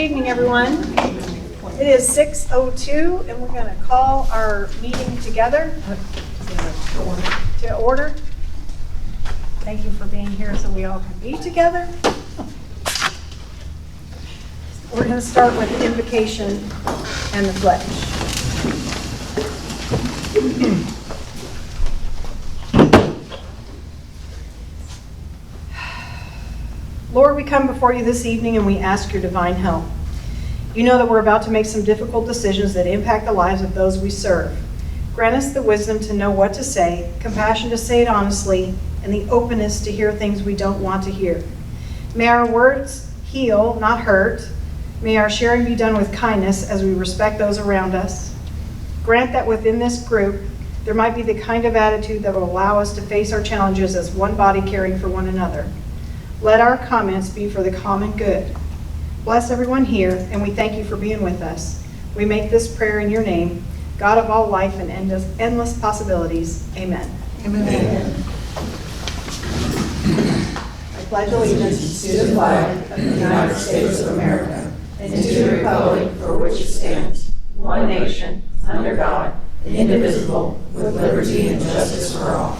evening, everyone. It is 6:02, and we're going to call our meeting together to order. Thank you for being here so we all can be together. We're going to start with the invocation and the pledge. Lord, we come before you this evening and we ask your divine help. You know that we're about to make some difficult decisions that impact the lives of those we serve. Grant us the wisdom to know what to say, compassion to say it honestly, and the openness to hear things we don't want to hear. May our words heal, not hurt. May our sharing be done with kindness as we respect those around us. Grant that within this group, there might be the kind of attitude that will allow us to face our challenges as one body caring for one another. Let our comments be for the common good. Bless everyone here, and we thank you for being with us. We make this prayer in your name, God of all life and endless possibilities. Amen. Amen. I pledge allegiance To the flag of the United States of America and to the republic for which it stands, one nation, under God, indivisible, with liberty and justice for all.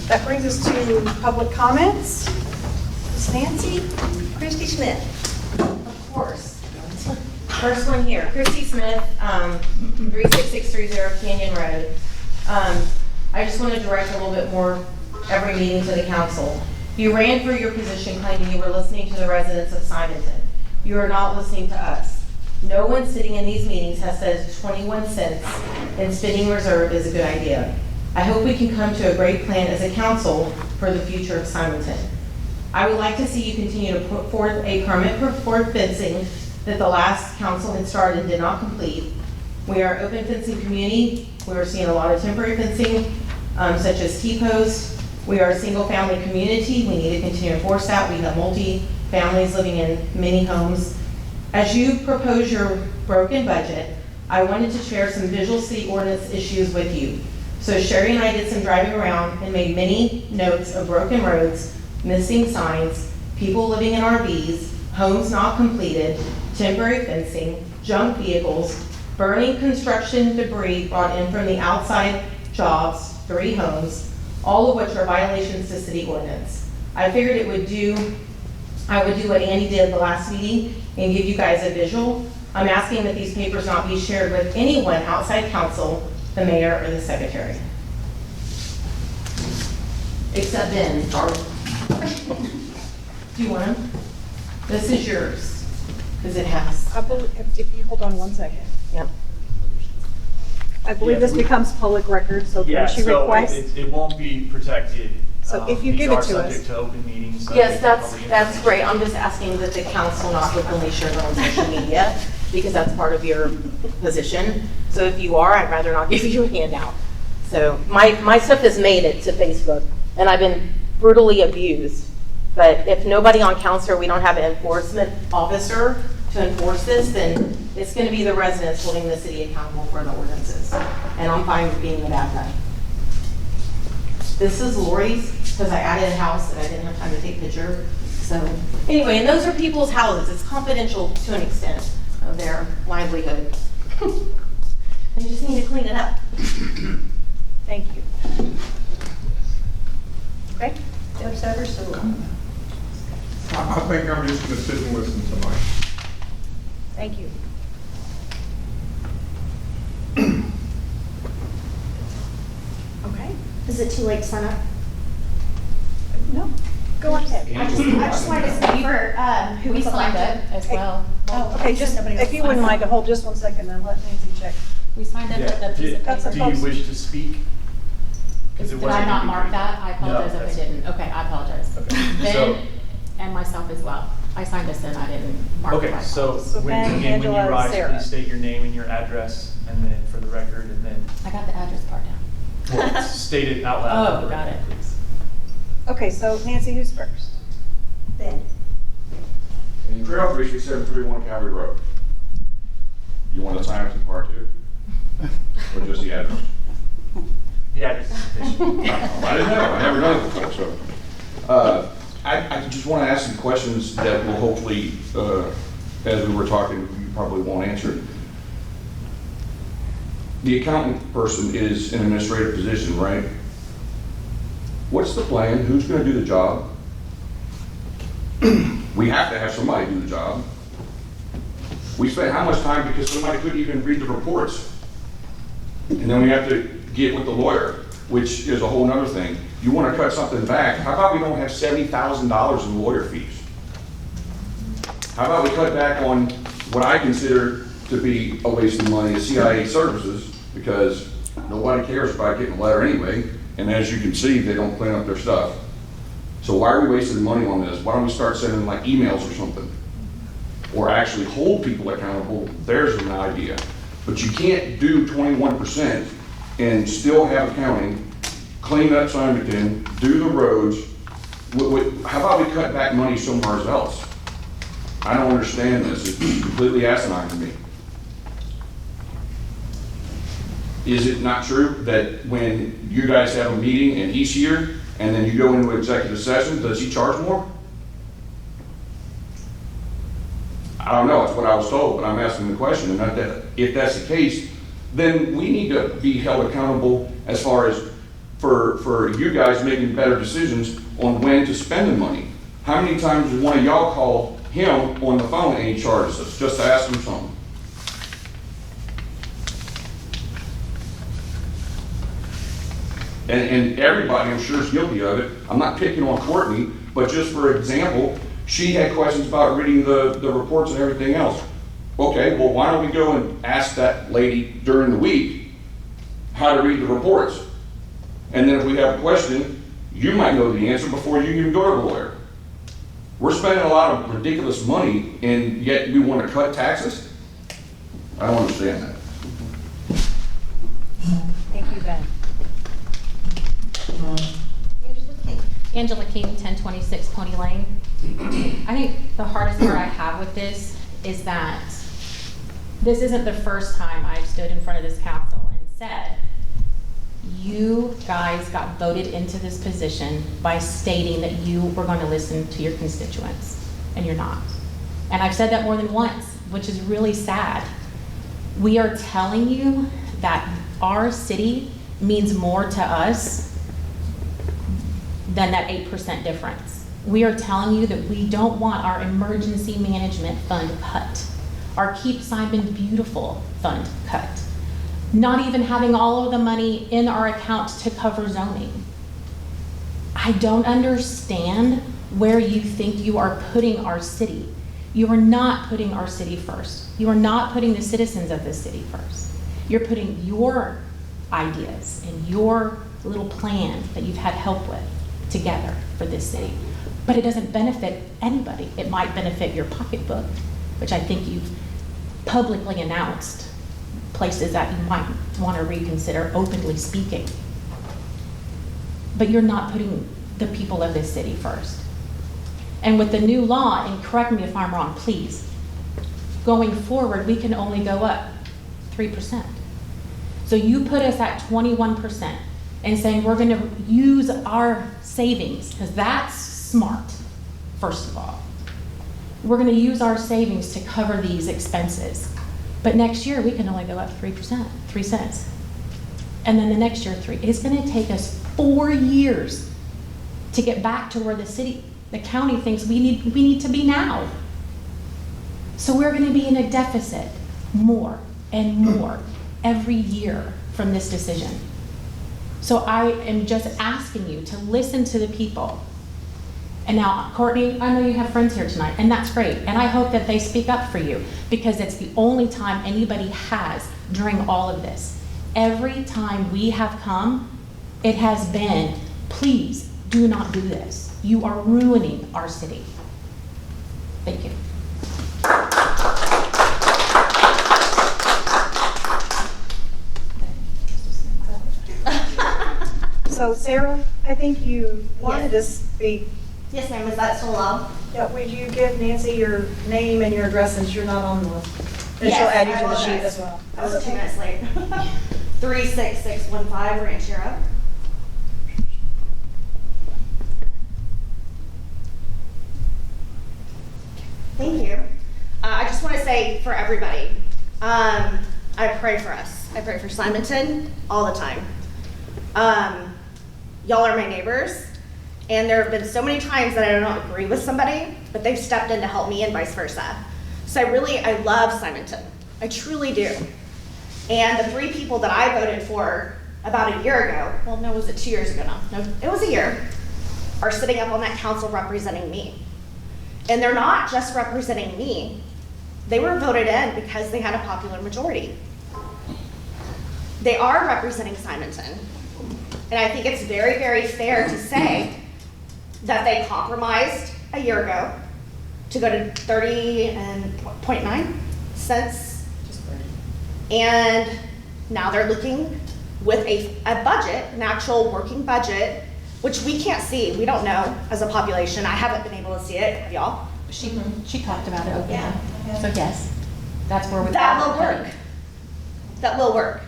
That brings us to public comments. Ms. Nancy? Christy Smith. Of course. First one here, Christy Smith, 36630 Canyon Road. I just want to direct a little bit more every meeting to the council. You ran for your position claiming you were listening to the residents of Simonton. You are not listening to us. No one sitting in these meetings has said 21 cents in spending reserve is a good idea. I hope we can come to a great plan as a council for the future of Simonton. I would like to see you continue to put forth a permit for fencing that the last council had started and did not complete. We are an open fencing community. We are seeing a lot of temporary fencing, such as T-posts. We are a single family community. We need to continue to enforce that. We have multi-families living in many homes. As you propose your broken budget, I wanted to share some visual city ordinance issues with you. So Sherry and I did some driving around and made many notes of broken roads, missing signs, people living in RVs, homes not completed, temporary fencing, junk vehicles, burning construction debris brought in from the outside jobs, 3 homes, all of which are violations to city ordinance. I figured I would do what Andy did the last meeting and give you guys a visual. I'm asking that these papers not be shared with anyone outside council, the mayor or the secretary. Except Ben. Do you want them? This is yours, because it has. I believe, if you hold on one second. Yep. I believe this becomes public record, so can she request? It won't be protected. So if you give it to us. These are subject to open meetings. Yes, that's great. I'm just asking that the council not openly share them on social media, because that's part of your position. So if you are, I'd rather not give you a handout. So my stuff has made it to Facebook, and I've been brutally abused. But if nobody on council, we don't have an enforcement officer to enforce this, then it's going to be the residents holding the city accountable for the ordinances. And I'm fine with being the bad guy. This is Lori's, because I added a house and I didn't have time to take a picture. So anyway, and those are people's houses. It's confidential to an extent of their livelihood. They just need to clean it up. Thank you. Okay, Deb Severs, so I think I'm just going to sit and listen tonight. thank you. Okay, Is it too late to sign up? no, go ahead. I just wanted to speak for who We was signed elected. it as well. Oh, Okay, just, if you wouldn't mind to hold just one second and let Nancy check. We signed it with the piece of That's paper. a Do you wish to speak? 'Cause it Did I wasn't not indicated. mark that? I apologize No, if I didn't. Okay, I apologize. Okay. Ben and myself as well. I signed this in, I didn't mark it. Okay, so So Ben, when you Angela, rise, Sarah. please state your name and your address, and then for the record, and then I got the address part down. well, state it out loud. Oh, for the got record, it. please. Okay, so Nancy, who's first? Ben. In Trail 36731 Calvary Road. You want to sign up in part 2? address? The address is sufficient. I didn't know, I never done it before, so. I just want to ask some questions that will hopefully, as we were talking, you probably won't answer. The accountant person is an administrative position, right? What's the plan? Who's going to do the job? We have to have somebody do the job. We spent how much time because somebody couldn't even read the reports? And then we have to get with the lawyer, which is a whole nother thing. You want to cut something back, how about we don't have $70,000 in lawyer fees? How about we cut back on what I consider to be a waste of money, is CIA services, because nobody cares about getting a letter anyway, and as you can see, they don't clean up their stuff. So why are we wasting money on this? Why don't we start sending like emails or something? Or actually hold people accountable, there's an idea. But you can't do 21% and still have accounting, clean up Simonton, do the roads. How about we cut back money somewhere else? I don't understand this, it's completely asinine to me. Is it not true that when you guys have a meeting and he's here, and then you go into executive session, does he charge more? I don't know, it's what I was told, but I'm asking the question, and if that's the case, then we need to be held accountable as far as for you guys making better decisions on when to spend the money. How many times has one of y'all called him on the phone and he charges us just to ask him something? And everybody, I'm sure, is guilty of it. I'm not picking on Courtney, but just for example, she had questions about reading the reports and everything else. Okay, well, why don't we go and ask that lady during the week how to read the reports? And then if we have a question, you might know the answer before you even go to the lawyer. We're spending a lot of ridiculous money, and yet we want to cut taxes? I don't understand that. Thank you, Ben. Angela King, 1026 Pony Lane. I think the hardest part I have with this is that this isn't the first time I've stood in front of this council and said, you guys got voted into this position by stating that you were going to listen to your constituents, and you're not. And I've said that more than once, which is really sad. We are telling you that our city means more to us than that 8% difference. We are telling you that we don't want our emergency management fund cut, our Keep Simon Beautiful fund cut, not even having all of the money in our account to cover zoning. I don't understand where you think you are putting our city. You are not putting our city first. You are not putting the citizens of this city first. You're putting your ideas and your little plan that you've had help with together for this city. But it doesn't benefit anybody. It might benefit your pocketbook, which I think you've publicly announced places that you might want to reconsider, openly speaking. But you're not putting the people of this city first. And with the new law, and correct me if I'm wrong, please, going forward, we can only go up 3%. So you put us at 21% and saying we're going to use our savings, because that's smart, first of all. We're going to use our savings to cover these expenses. But next year, we can only go up 3%, 3 cents. And then the next year, 3. It's going to take us 4 years to get back to where the county thinks we need to be now. So we're going to be in a deficit more and more every year from this decision. So I am just asking you to listen to the people. And now, Courtney, I know you have friends here tonight, and that's great. And I hope that they speak up for you, because it's the only time anybody has during all of this. Every time we have come, it has been, please do not do this. You are ruining our city. Thank you. So Sarah, I think you wanted to speak. Yes, ma'am, is that still allowed? Yeah, would you give Nancy your name and your address since you're not on the, and she'll Yes, add you I to the will. sheet as well. I was 2 minutes late. 36615 Ranchero. Thank you. I just want to say for everybody, I pray for us. I pray for Simonton all the time. Y'all are my neighbors, and there have been so many times that I don't agree with somebody, but they've stepped in to help me and vice versa. So I love Simonton. I truly do. And the 3 people that I voted for about a year ago, well, no, was it 2 years ago now? No, it was a year, are sitting up on that council representing me. And they're not just representing me. They were voted in because they had a popular majority. They are representing Simonton. And I think it's very, very fair to say that they compromised a year ago to go to 30.9 cents. And now they're looking with a budget, an actual working budget, which we can't see. We don't know as a population. I haven't been able to see it, have y'all? She talked about it openly. So yes, that's where we. That will work. That will work.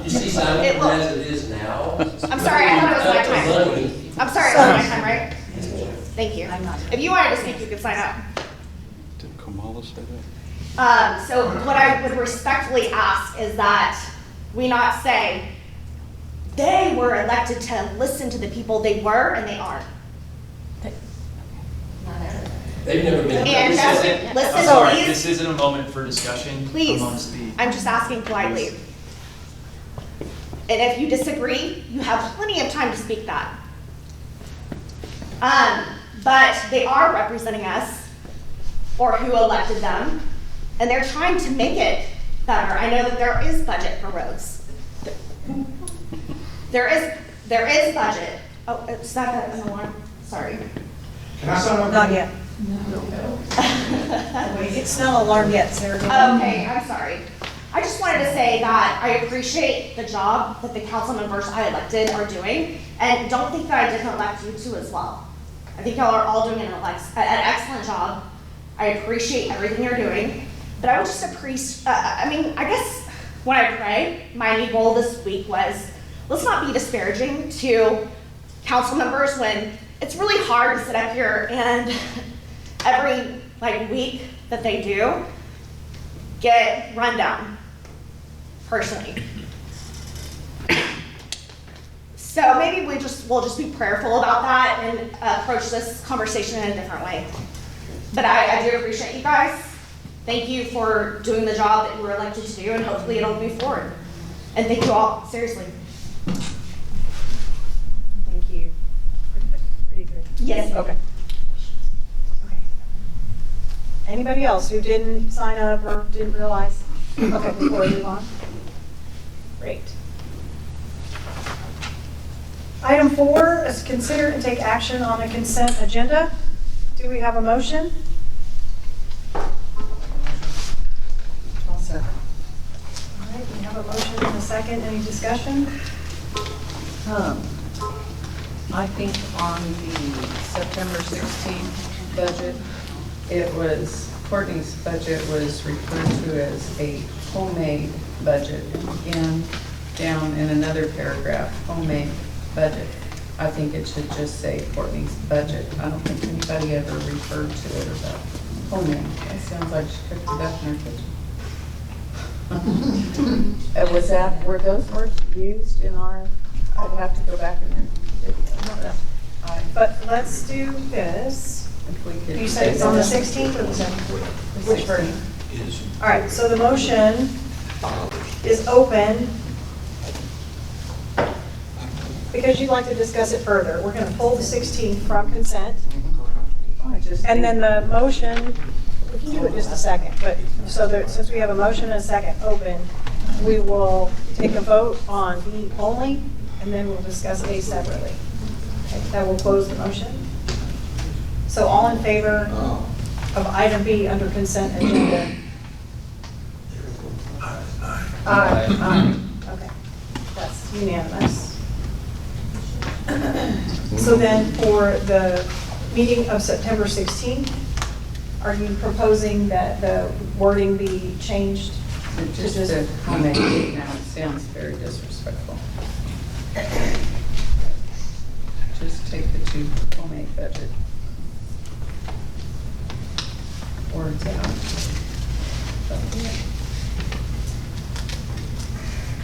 You see Simonton as it is now? I'm sorry, I thought it was my time. I'm sorry, it was my time, right? Thank you. If you wanted to speak, you could sign up. Did Kamala say that? So what I would respectfully ask is that we not say, they were elected to listen to the people. They were and they are. They've never been. And I'm listen, sorry, please. this isn't a moment for discussion Please, amongst the. I'm just asking politely. And if you disagree, you have plenty of time to speak that. But they are representing us, or who elected them, and they're trying to make it better. I know that there is budget for roads. There is budget. Oh, is that an alarm? Sorry. Can I sign up? Not yet. It's not alarm yet, Sarah. Okay, I'm sorry. I just wanted to say that I appreciate the job that the council members I elected are doing, and don't think that I didn't elect you two as well. I think y'all are all doing an excellent job. I appreciate everything you're doing, but I would just appreciate, I guess when I pray, my new goal this week was, let's not be disparaging to council members when it's really hard to sit up here and every week that they do get run down personally. So maybe we'll just be prayerful about that and approach this conversation in a different way. But I do appreciate you guys. Thank you for doing the job that you were elected to do, and hopefully it'll move forward. And thank you all, seriously. Thank you. Yes. Okay. Anybody else who didn't sign up or didn't realize? Okay, before we move on. Great. Item 4 is consider and take action on the consent agenda. Do we have a motion? I'll second. All right, we have a motion and a second. Any discussion? I think on the September 16th budget, Courtney's budget was referred to as a homemade budget. And again, down in another paragraph, homemade budget. I think it should just say Courtney's budget. I don't think anybody ever referred to it as a homemade. That sounds like she cooked it up in her kitchen. Were those words used in our, I'd have to go back and But let's do this. if we could. You said it's on the 16th or the 17th? Which version? All right, so the motion is open because you'd like to discuss it further. We're going to pull the 16th from consent. And then the motion, we can do it just a second, but since we have a motion and a second open, we will take a vote on B only, and then we'll discuss A separately. Okay, that will close the motion. So all in favor of item B under consent agenda? Aye. Okay, that's unanimous. So then for the meeting of September 16th, are you proposing that the wording be changed But just to homemade now, it sounds very disrespectful. Just take the two homemade budget words out.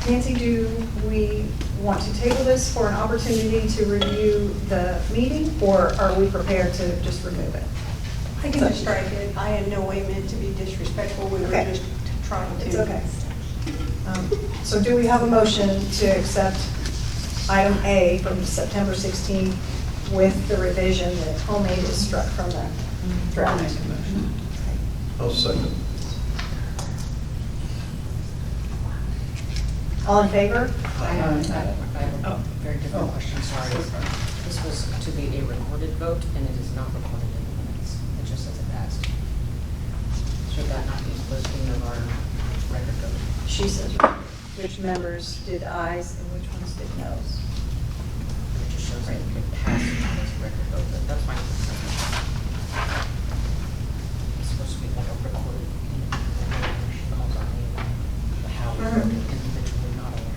Nancy, do we want to table this for an opportunity to review the meeting, or are we prepared to just remove it? I can just strike it. I in no way meant to be disrespectful. We were Okay. just trying to. It's okay. So do we have a motion to accept item A from September 16th with the revision that homemade is struck from the I'll draft? make a motion. I'll second. All in favor? I have Oh. a very different question, sorry. This was to be a recorded vote, and it is not recorded in the minutes. It just says it passed. Should that not be posting of our record vote? She says which members did ayes and which ones did noes. It just shows that it passed as a record vote, but that's fine. It's supposed to be like a recorded, how we voted individually, not all.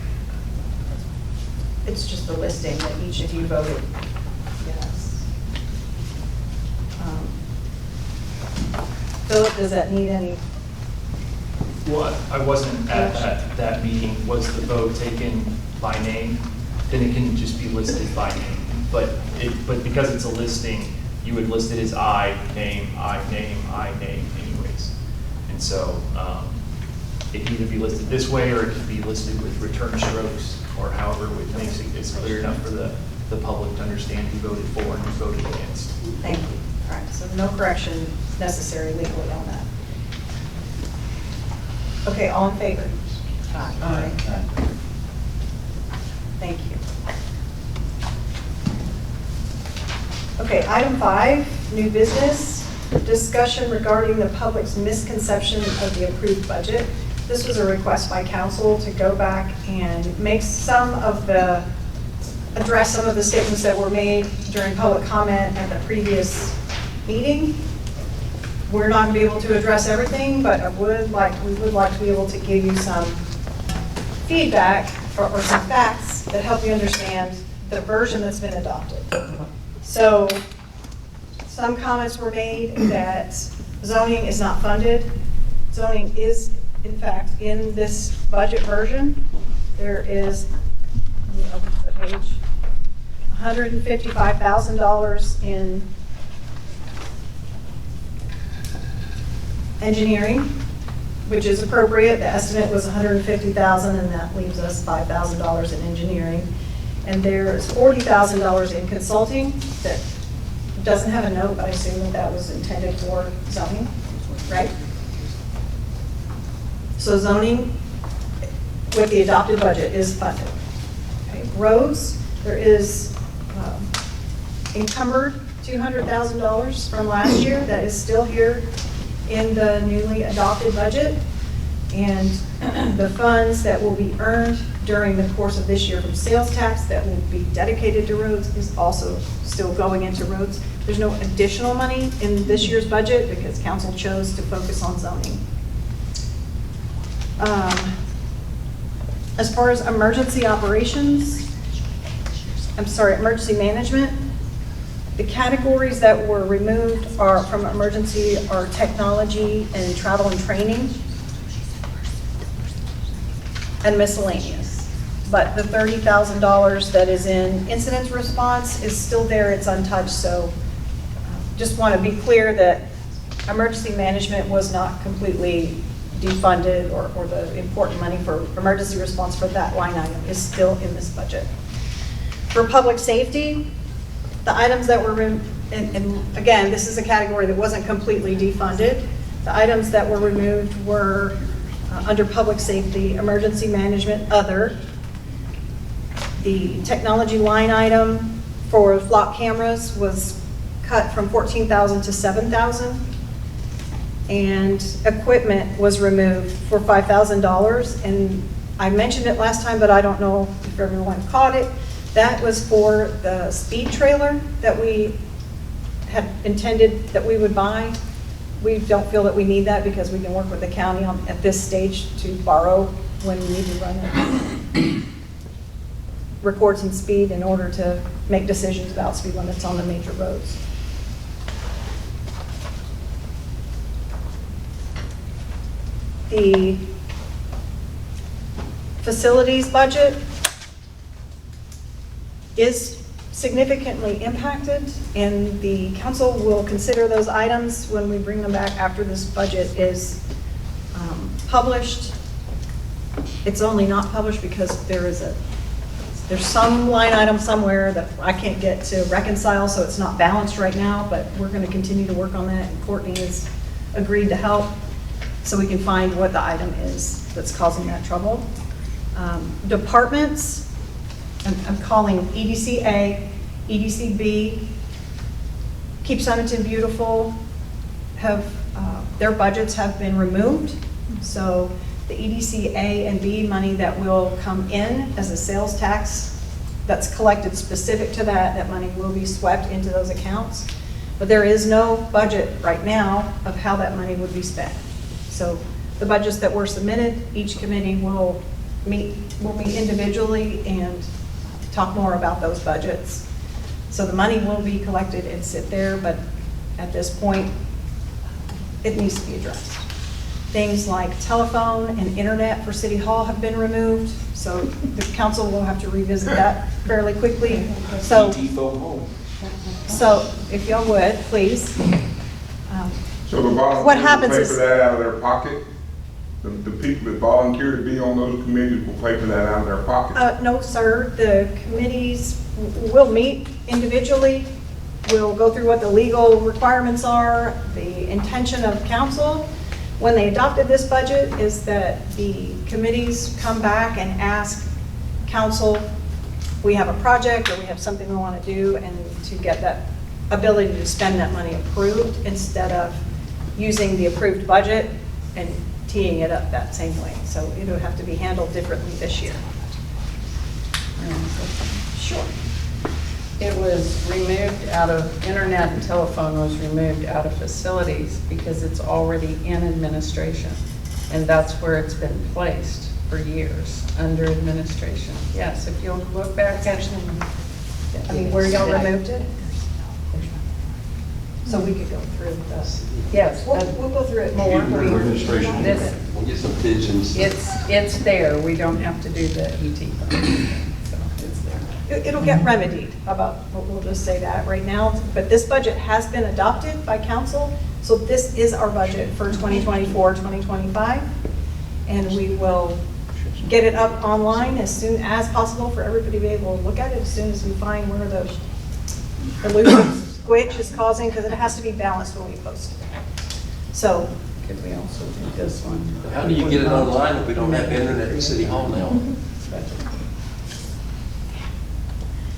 That's fine. It's just the listing that each of you voted yes. Philip, does that need any? Well, I wasn't at that meeting. Was the vote taken by name? Then it can just be listed by name. But because it's a listing, you would list it as I name anyways. And so it can either be listed this way, or it could be listed with return strokes, or however it makes it clear enough for the public to understand who voted for and who voted against. Thank you. All right, so no correction necessary legally on that. Okay, all in favor? Aye. Thank you. Okay, item 5, new business, discussion regarding the public's misconception of the approved budget. This was a request by council to go back and make address some of the statements that were made during public comment at the previous meeting. We're not going to be able to address everything, but we would like to be able to give you some feedback or some facts that help you understand the version that's been adopted. So some comments were made that zoning is not funded. Zoning is, in fact, in this budget version. There is, let me open the page, $155,000 in engineering, which is appropriate. The estimate was $150,000, and that leaves us $5,000 in engineering. And there's $40,000 in consulting that doesn't have a note, but I assume that was intended for zoning, right? So zoning with the adopted budget is funded. Okay. Roads, there is encumbered $200,000 from last year that is still here in the newly adopted budget. And the funds that will be earned during the course of this year from sales tax that will be dedicated to roads is also still going into roads. There's no additional money in this year's budget because council chose to focus on zoning. As far as emergency management, the categories that were removed from emergency are technology and travel and training and miscellaneous. But the $30,000 that is in incident response is still there, it's untouched, so just want to be clear that emergency management was not completely defunded, or the important money for emergency response for that line item is still in this budget. For public safety, the items that were, and again, this is a category that wasn't completely defunded. The items that were removed were under public safety, emergency management, other. The technology line item for flock cameras was cut from $14,000 to $7,000. And equipment was removed for $5,000. And I mentioned it last time, but I don't know if everyone caught it. That was for the speed trailer that we had intended that we would buy. We don't feel that we need that because we can work with the county at this stage to borrow when we need to run it. Records and speed in order to make decisions about speed limits on the major roads. The facilities budget is significantly impacted, and the council will consider those items when we bring them back after this budget is published. It's only not published because there's some line item somewhere that I can't get to reconcile, so it's not balanced right now, but we're going to continue to work on that, and Courtney has agreed to help so we can find what the item is that's causing that trouble. Departments, I'm calling EDC-A, EDC-B, Keep Simonton Beautiful, their budgets have been removed. So the EDC-A and B money that will come in as a sales tax that's collected specific to that money will be swept into those accounts. But there is no budget right now of how that money would be spent. So the budgets that were submitted, each committee will meet individually and talk more about those budgets. So the money will be collected and sit there, but at this point, it needs to be addressed. Things like telephone and internet for City Hall have been removed, so the council will have to revisit that fairly quickly. So if y'all would, please. So the volunteers What happens will pay is- for that out of their pocket? The people that volunteer to be on those committees will pay for that out of their pocket? No, sir, the committees will meet individually. We'll go through what the legal requirements are. The intention of council, when they adopted this budget, is that the committees come back and ask council, we have a project or we have something we want to do, and to get that ability to spend that money approved instead of using the approved budget and teeing it up that same way. So it'll have to be handled differently this year. Sure. It was removed out of, internet and telephone was removed out of facilities because it's already in administration. And that's where it's been placed for years, under administration. Yes, if you'll look back at, I mean, where y'all removed it? So we could go through this. yes, We'll go through it more. Administration, This- we'll get some pigeons. it's there. We don't have to do the ET thing. So it's there. It'll get remedied, we'll just say that right now. But this budget has been adopted by council, so this is our budget for 2024, 2025. And we will get it up online as soon as possible for everybody to be able to look at it as soon as we find where the loose squitch is causing, because it has to be balanced when we post it. So, Could we also do this one? How do you get it online if we don't have internet at City Hall now?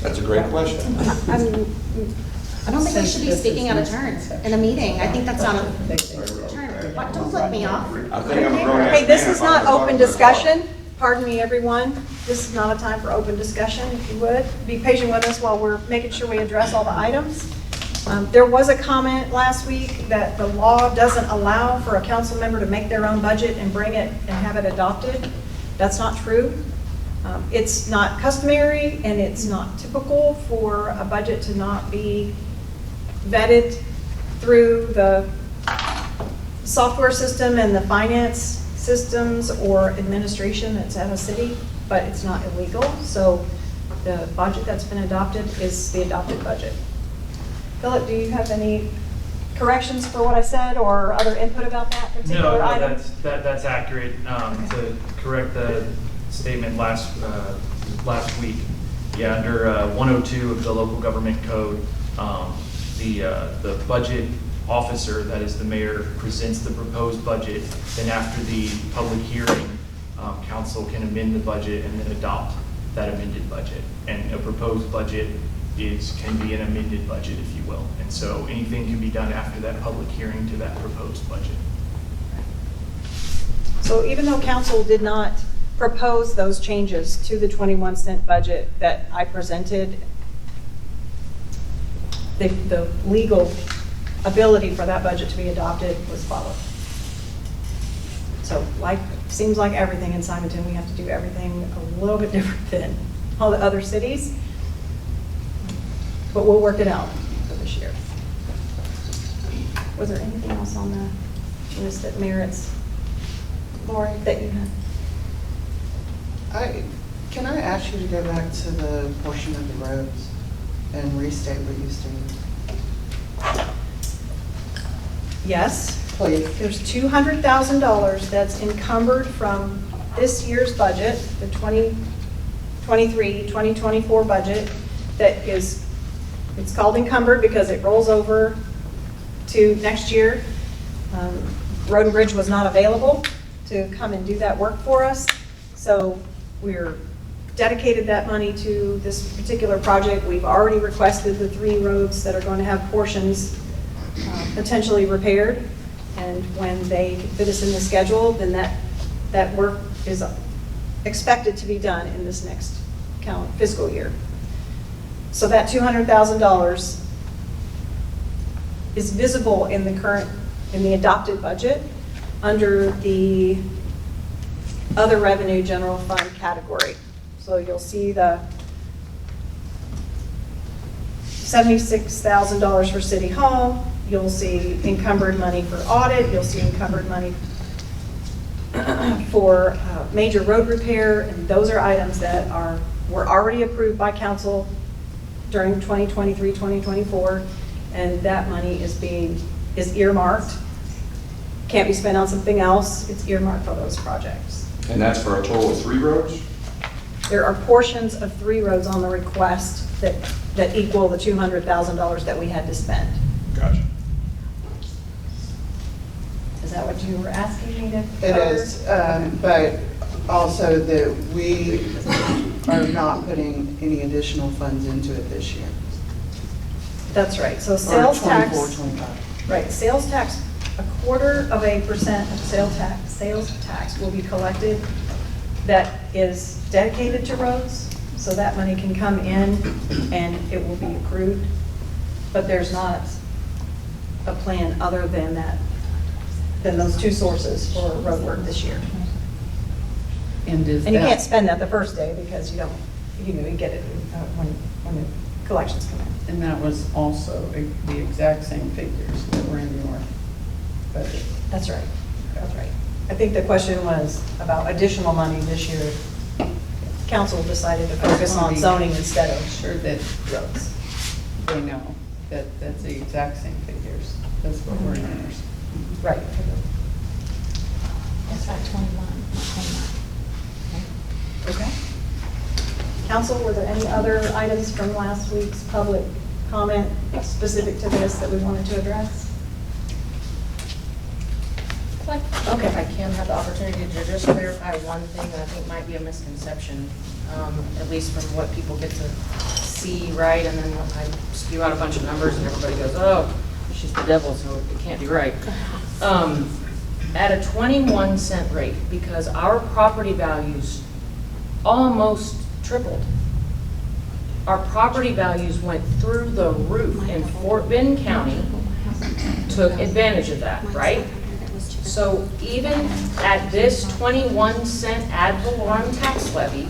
That's a great question. I don't think we should be speaking out of turn in a meeting. I think that's not a turn. What, don't flip me off. I think I'm a grown ass hey, this man is if I'm not talking open about discussion. Pardon me, everyone. This is not a time for open discussion, if you would. Be patient with us while we're making sure we address all the items. There was a comment last week that the law doesn't allow for a council member to make their own budget and bring it and have it adopted. That's not true. It's not customary and it's not typical for a budget to not be vetted through the software system and the finance systems or administration that's at a city, but it's not illegal. So the budget that's been adopted is the adopted budget. Philip, do you have any corrections for what I said or other input about that particular No, item? that's accurate. To correct the statement last week, yeah, under 102 of the local government code, the budget officer, that is the mayor, presents the proposed budget. Then after the public hearing, council can amend the budget and then adopt that amended budget. And a proposed budget can be an amended budget, if you will. And so anything can be done after that public hearing to that proposed budget. So even though council did not propose those changes to the 21-cent budget that I presented, the legal ability for that budget to be adopted was followed. So seems like everything in Simonton, we have to do everything a little bit different than all the other cities. But we'll work it out for this year. Was there anything else on the list that merits, Lori, that you had? Can I ask you to go back to the portion of the roads and restate what you stated? Yes. Please. There's $200,000 that's encumbered from this year's budget, the 2023, 2024 budget, that is, it's called encumbered because it rolls over to next year. Road and Bridge was not available to come and do that work for us, so we're dedicated that money to this particular project. We've already requested the 3 roads that are going to have portions potentially repaired, and when they fit us in the schedule, then that work is expected to be done in this next fiscal year. So that $200,000 is visible in the adopted budget under the other revenue general fund category. So you'll see the $76,000 for City Hall. You'll see encumbered money for audit. You'll see encumbered money for major road repair. And those are items that were already approved by council during 2023, 2024. And that money is earmarked. Can't be spent on something else. It's earmarked for those projects. And that's for a total of 3 roads? There are portions of 3 roads on the request that equal the $200,000 that we had to spend. Gotcha. Is that what you were asking me to It cover? is, but also that we are not putting any additional funds into it this year. That's right. So Or sales 24, tax, 25. right, sales tax, 0.25% of sales tax will be collected that is dedicated to roads. So that money can come in and it will be accrued. But there's not a plan other than than those 2 sources for road work this year. And is And you can't that, spend that the first day because you get it when the collections come in. and that was also the exact same figures that were in your budget? That's right. That's right. I think the question was about additional money this year. Council decided to focus on zoning instead of Sure that roads. they know that that's the exact same figures. That's what we're in ours. Right. That's right, 21, not 29. Okay. Council, were there any other items from last week's public comment specific to this that we wanted to address? Okay, if I can have the opportunity to just clarify one thing that I think might be a misconception, at least from what people get to see, right? And then I spew out a bunch of numbers and everybody goes, oh, she's the devil, so it can't be right. At a 21-cent rate, because our property values almost tripled. Our property values went through the roof, and Fort Bend County took advantage of that, right? So even at this 21-cent ad valorem tax levy,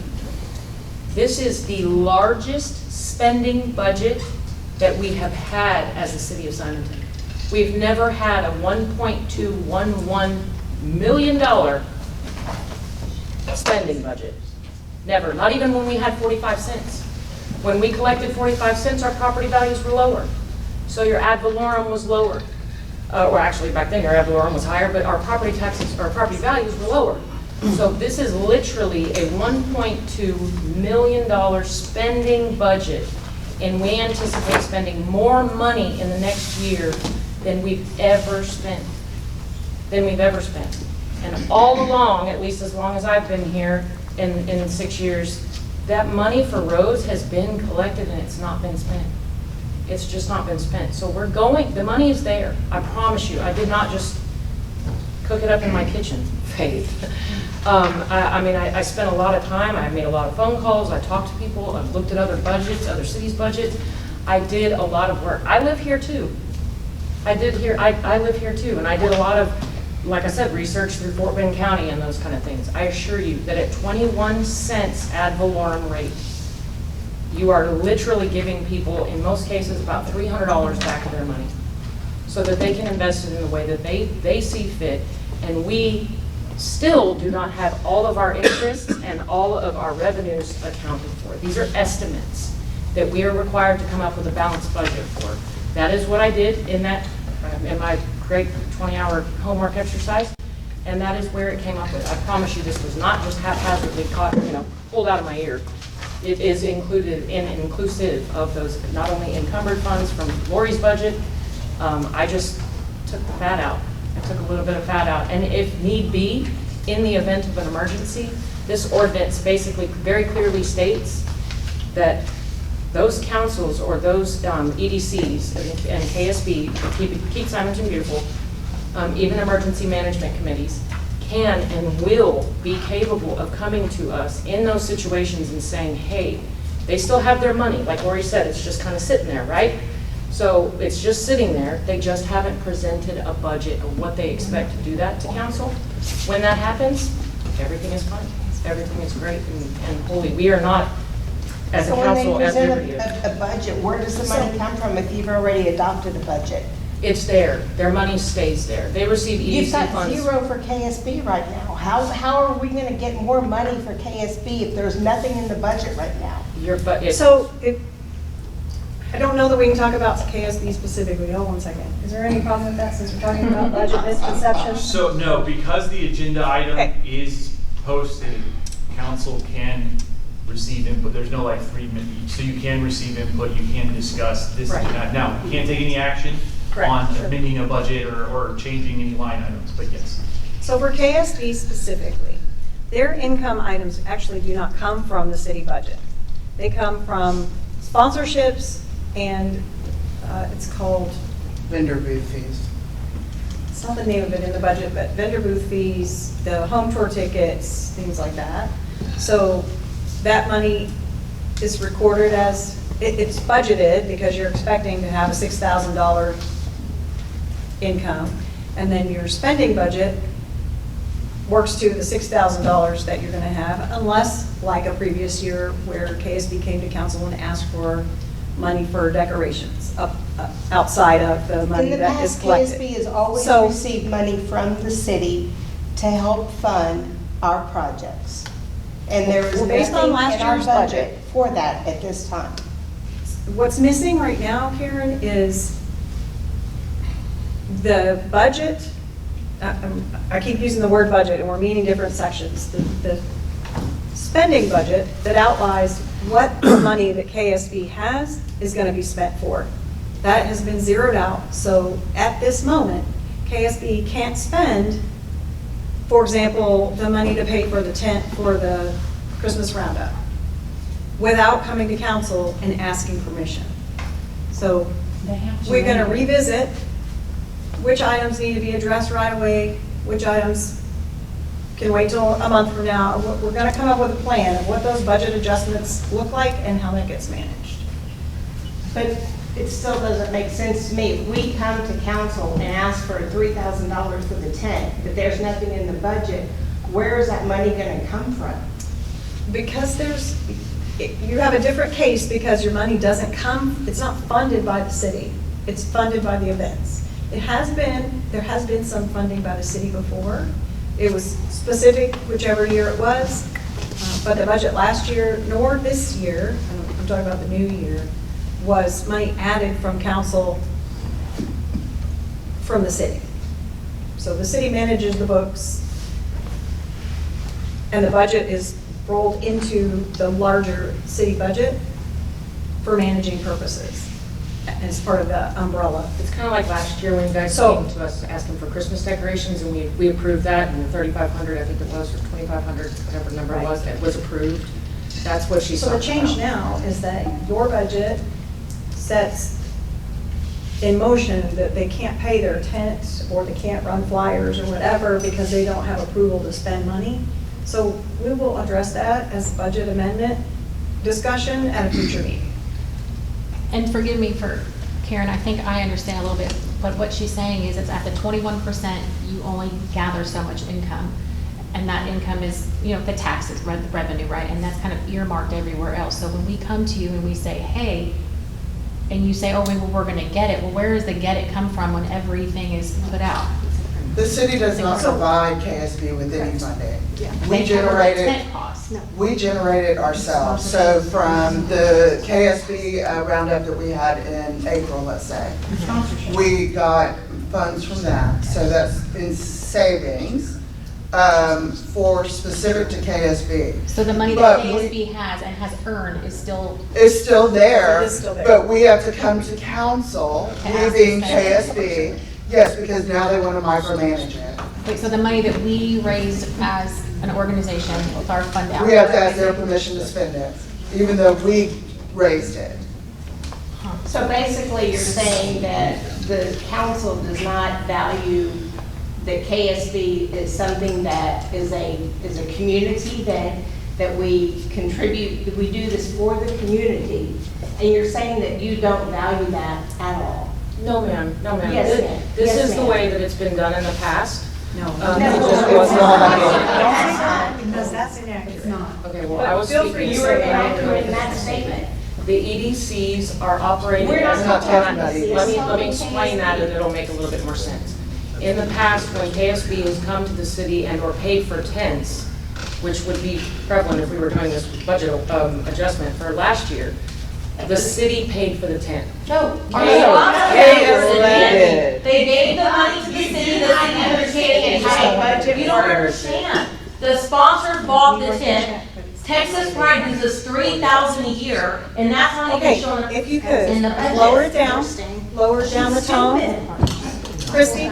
this is the largest spending budget that we have had as the city of Simonton. We've never had a $1.211 million spending budget. Never, not even when we had 45 cents. When we collected 45 cents, our property values were lower. So your ad valorem was lower. Or actually back then your ad valorem was higher, but our property taxes, our property values were lower. So this is literally a $1.2 million spending budget, and we anticipate spending more money in the next year than we've ever spent. And all along, at least as long as I've been here in 6 years, that money for roads has been collected and it's not been spent. It's just not been spent. So the money is there. I promise you. I did not just cook it up in my kitchen, Faith. I spent a lot of time. I made a lot of phone calls. I talked to people. I've looked at other budgets, other cities' budgets. I did a lot of work. I live here too. I did here, I live here too, and I did a lot of, like I said, research through Fort Bend County and those kind of things. I assure you that at 21 cents ad valorem rate, you are literally giving people, in most cases, about $300 back of their money so that they can invest it in the way that they see fit. And we still do not have all of our interests and all of our revenues accounted for. These are estimates that we are required to come up with a balanced budget for. That is what I did in my great 20-hour homework exercise, and that is where it came up with. I promise you, this was not just haphazardly caught, pulled out of my ear. It is included and inclusive of those not only encumbered funds from Lori's budget. I just took the fat out. I took a little bit of fat out, and if need be, in the event of an emergency, this ordinance basically very clearly states that those councils or those EDCs and KSB, Keep Simonton Beautiful, even emergency management committees, can and will be capable of coming to us in those situations and saying, hey, they still have their money. Like Lori said, it's just kind of sitting there, right? So it's just sitting there. They just haven't presented a budget of what they expect to do that to council. When that happens, everything is fine. Everything is great and holy. We are not, as a council, at liberty. So when they present a budget, where does the money come from if you've already adopted a budget? It's there. Their money stays there. They receive EDC You've got funds. zero for KSB right now. How are we going to get more money for KSB if there's nothing in the budget right now? I don't know that we can talk about KSB specifically. Hold 1 second. Is there any problem with that since we're talking about budget misconceptions? So no, because the agenda item Okay. is posted, council can receive input. There's no like 3 minute, so you can receive input, you can discuss this. Right. Now, you can't take any action Correct. on Sure. amending a budget or changing any line items, but yes. So for KSB specifically, their income items actually do not come from the city budget. They come from sponsorships and it's called, Vendor booth fees. it's not the name of it in the budget, but vendor booth fees, the home tour tickets, things like that. So that money is recorded as, it's budgeted because you're expecting to have a $6,000 income. And then your spending budget works to the $6,000 that you're going to have, unless like a previous year where KSB came to council and asked for money for decorations outside of the money In the that is past, collected. KSB has always So- received money from the city to help fund our projects. And there is Well, based on nothing last in our year's budget budget. for that at this time. What's missing right now, Karen, is the budget. I keep using the word budget, and we're meaning different sections. The spending budget that outlines what the money that KSB has is going to be spent for. That has been zeroed out, so at this moment, KSB can't spend, for example, the money to pay for the tent for the Christmas roundup without coming to council and asking permission. So we're going to revisit which items need to be addressed right away, which items can wait till a month from now. We're going to come up with a plan of what those budget adjustments look like and how that gets managed. But it still doesn't make sense to me. If we come to council and ask for $3,000 for the tent, but there's nothing in the budget, where is that money going to come from? Because you have a different case because your money doesn't come, it's not funded by the city. It's funded by the events. There has been some funding by the city before. It was specific whichever year it was, but the budget last year, nor this year, I'm talking about the new year, was money added from council from the city. So the city manages the books, and the budget is rolled into the larger city budget for managing purposes as part of the umbrella. It's kind of like last year when you guys So- came to us asking for Christmas decorations, and we approved that, and 3,500, I think it was, or 2,500, whatever number it was approved. That's what she's So the talking about. change now is that your budget sets in motion that they can't pay their tent or they can't run flyers or whatever because they don't have approval to spend money. So we will address that as budget amendment discussion at a future meeting. And forgive me for, Karen, I think I understand a little bit but what she's saying is it's at the 21%, you only gather so much income. And that income is, you know, the taxes, the revenue, right? And that's kind of earmarked everywhere else. So when we come to you and we say, hey, and you say, oh, well, we're gonna get it. Well, where does the get it come from when everything is put out? The city does not provide KSB with any funding. We They cover generate the it. tent costs. We generate it ourselves. So from the KSB roundup that we had in April, let's say, we got funds from that. So that's in savings for specific to KSB. So the money that KSB has and has earned is still. It's still there, It is still there. but we have to come to council, To we ask being to spend KSB, yes, because now they want to micromanage it. Wait, so the money that we raised as an organization with our fund balance. We have to ask their permission to spend it, even though we raised it. So basically, you're saying that the council does not value that KSB is something that is a community that we contribute, that we do this for the community, and you're saying that you don't value that at all? No, ma'am, no, ma'am. Yes, ma'am. This Yes, is the ma'am. way that it's been done in the past. No. It just was not. Because that's inaccurate. It's not. Okay, well, I was Feel speaking. free to You were say inaccurate in that statement. The EDCs are operating We're not as talking about EDCs. Let me explain that and it'll make a little bit more sense. In the past, when KSB has come to the city and or paid for tents, which would be prevalent if we were doing this budget adjustment for last year, the city paid for the tent. No. KSB. They gave the money to the city, the city undertaken. You don't understand. The sponsors bought the tent. Texas Pride gives us $3,000 a year, and that's not even Okay, showing up if you in the could, budget. lower it down, lower down the tone. Christie,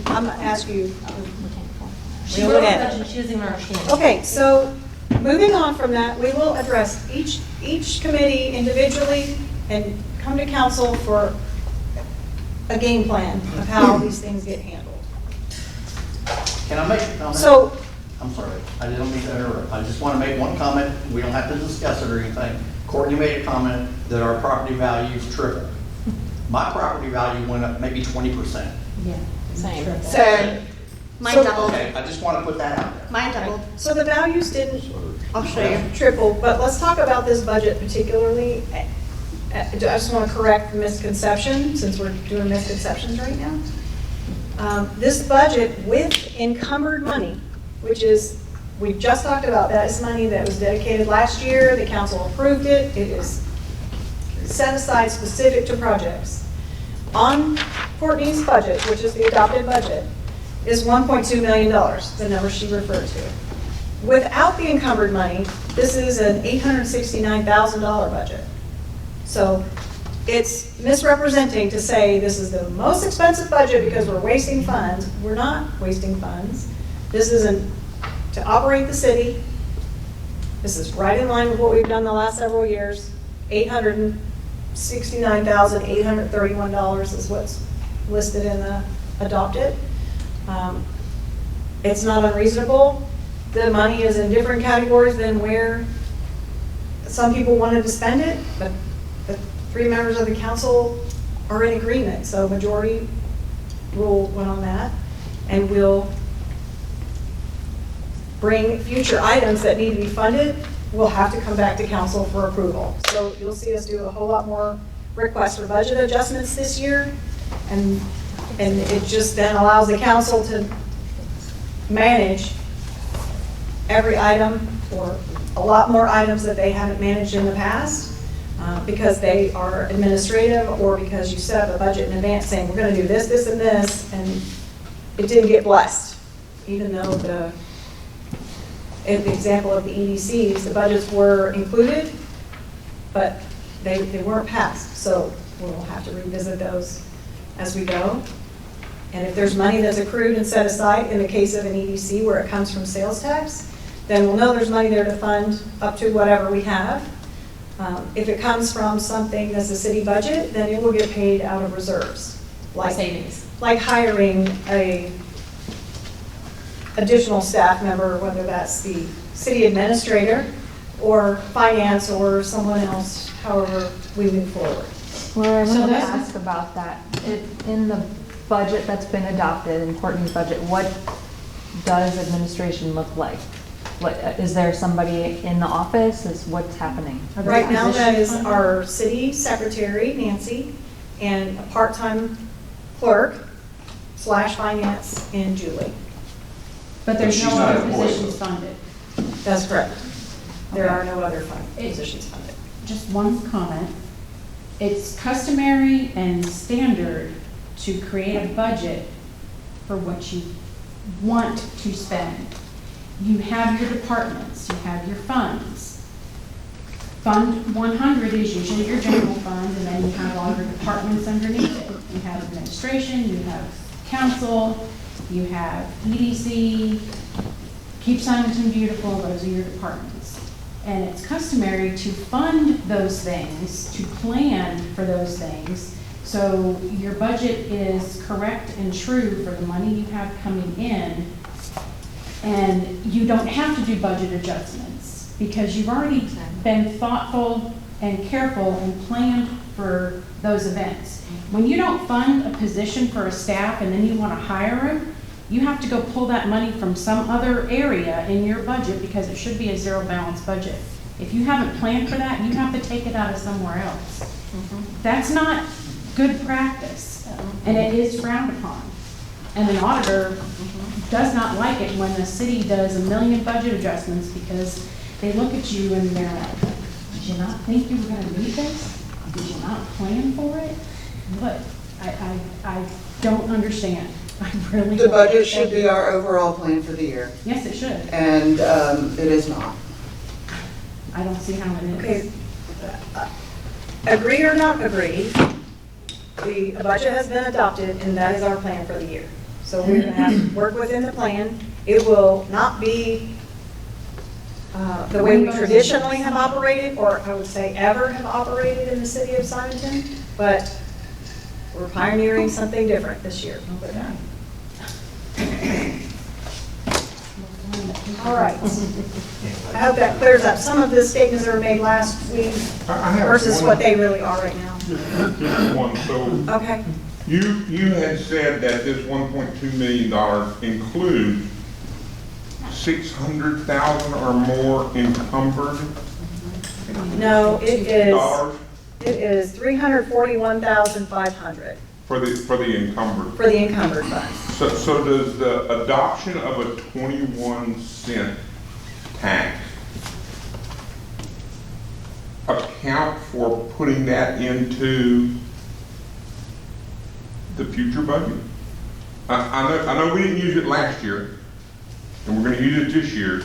I'm gonna ask you. She reel wrote it a in. budget, she doesn't even understand. Okay, so moving on from that, we will address each committee individually and come to council for a game plan of how these things get handled. Can I make a comment? So, I'm sorry, I didn't mean to interrupt. I just want to make one comment. We don't have to discuss it or anything. Courtney made a comment that our property values tripled. My property value went up maybe 20%. Yeah, same. Same. Mine So- doubled. Okay, I just want to put that out there. Mine doubled. so the values didn't I'll show you. triple, but let's talk about this budget particularly. I just want to correct the misconception, since we're doing misconceptions right now. This budget with encumbered money, which is, we just talked about, that is money that was dedicated last year, the council approved it, it is set aside specific to projects. On Courtney's budget, which is the adopted budget, is $1.2 million, the number she referred to. Without the encumbered money, this is an $869,000 budget. So it's misrepresenting to say this is the most expensive budget because we're wasting funds. We're not wasting funds. This isn't to operate the city. This is right in line with what we've done the last several years. $869,831 is what's listed in the adopted. It's not unreasonable. The money is in different categories than where some people wanted to spend it, but the 3 members of the council are in agreement, so majority rule went on that, and we'll bring future items that need to be funded. We'll have to come back to council for approval. So you'll see us do a whole lot more requests for budget adjustments this year, and it just then allows the council to manage every item, or a lot more items that they haven't managed in the past, because they are administrative, or because you set up a budget in advance saying, we're gonna do this, this, and this, and it didn't get blessed, even though in the example of the EDCs, the budgets were included, but they weren't passed, so we'll have to revisit those as we go. And if there's money that's accrued and set aside, in the case of an EDC where it comes from sales tax, then we'll know there's money there to fund up to whatever we have. If it comes from something that's a city budget, then it will get paid out of reserves. Like Savings. Like hiring a additional staff member, whether that's the city administrator or finance or someone else, however we move forward. Well, I So wanted to that's- ask about that. In the budget that's been adopted, in Courtney's budget, what does administration look like? What, is there somebody in the office? Is what's happening? Right now, that is our city secretary, Nancy, and a part-time clerk / finance in Julie. But there's But no she's not other employed, positions though. funded. That's correct. There Okay. are no other positions funded. Just one comment. It's customary and standard to create a budget for what you want to spend. You have your departments, you have your funds. Fund 100 is usually your general fund, and then you have all your departments underneath it. You have administration, you have council, you have EDC, Keep Simonton Beautiful, those are your departments. And it's customary to fund those things, to plan for those things, so your budget is correct and true for the money you have coming in, and you don't have to do budget adjustments, because you've already been thoughtful and careful and planned for those events. When you don't fund a position for a staff and then you want to hire them, you have to go pull that money from some other area in your budget, because it should be a zero balance budget. If you haven't planned for that, you have to take it out of somewhere else. That's not good practice, and it is frowned upon. And an auditor does not like it when the city does a million budget adjustments, because they look at you and they're like, did you not think you were gonna need this? Did you not plan for it? What? I don't understand. I really The don't. budget should be our overall plan for the year, Yes, it should. and it is not. I don't see how it is. Okay. Agree or not agree, the budget has been adopted, and that is our plan for the year. So we're going to have to work within the plan. It will not be the way we traditionally have operated, or I would say ever have operated in the city of Simonton, but we're pioneering something different this year. I'll put it that. All right. I hope that clears up some of the statements that were made last week I have versus one- what they really are right now. Just one, so Okay. you had said that this $1.2 million includes 600,000 or more encumbered No, dollars it is 341,500 for the encumbered. for the encumbered funds. So does the adoption of a 21-cent tax account for putting that into the future budget? I know we didn't use it last year, and we're gonna use it this year.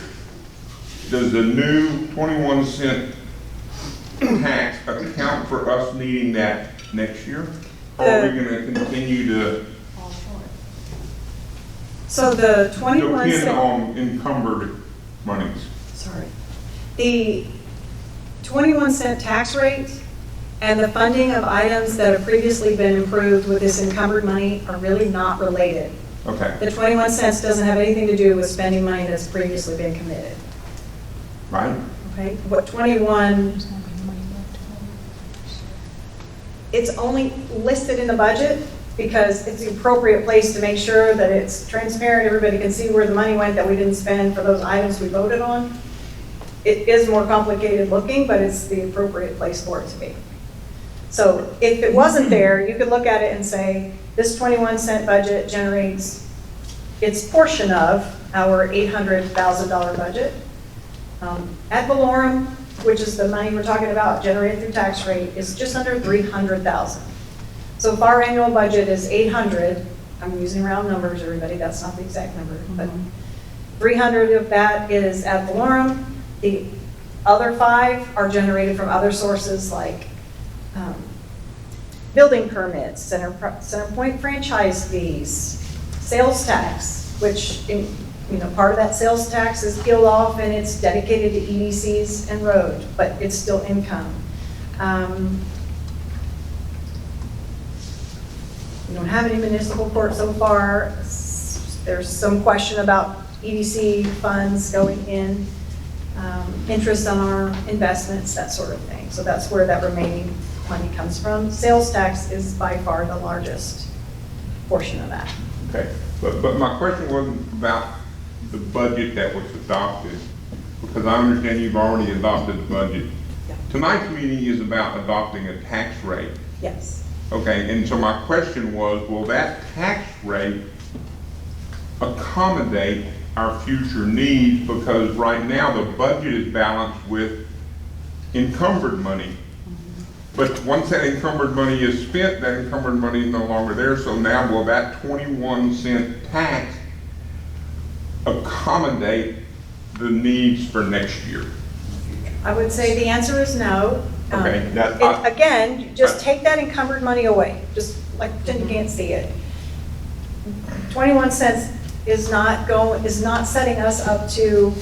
Does the new 21-cent tax account for us needing that next year? Or are we gonna continue to So the 21 depend cent, on encumbered monies? the 21 cent tax rate and the funding of items that have previously been improved with this encumbered money are really not related. Okay, The 21 cents doesn't have anything to do with spending money that's previously been committed. right? Okay, what 21, it's only listed in the budget because it's the appropriate place to make sure that it's transparent, everybody can see where the money went that we didn't spend for those items we voted on. It is more complicated looking, but it's the appropriate place for it to be. So if it wasn't there, you could look at it and say, this 21 cent budget generates its portion of our $800,000 budget. Ad valorem, which is the money we're talking about generated through tax rate, is just under 300,000. So if our annual budget is 800, I'm using round numbers, everybody, that's not the exact number, but 300 of that is ad valorem. The other 5 are generated from other sources like building permits, Center Point franchise fees, sales tax, which, part of that sales tax is peeled off and it's dedicated to EDCs and road, but it's still income. We don't have any municipal court so far. There's some question about EDC funds going in, interest on our investments, that sort of thing. So that's where that remaining money comes from. Sales tax is by far the largest portion of that. Okay, but my question wasn't about the budget that was adopted, because I understand you've already adopted the budget. Yeah. Tonight's meeting is about adopting a tax rate. Yes. Okay, and so my question was, will that tax rate accommodate our future needs? Because right now, the budget is balanced with encumbered money. But once that encumbered money is spent, that encumbered money is no longer there, so now will that 21-cent tax accommodate the needs for next year? I would say the answer is no. Okay, Again, you just take that encumbered money away, just like pretend you can't see it. 21 cents is not setting us up to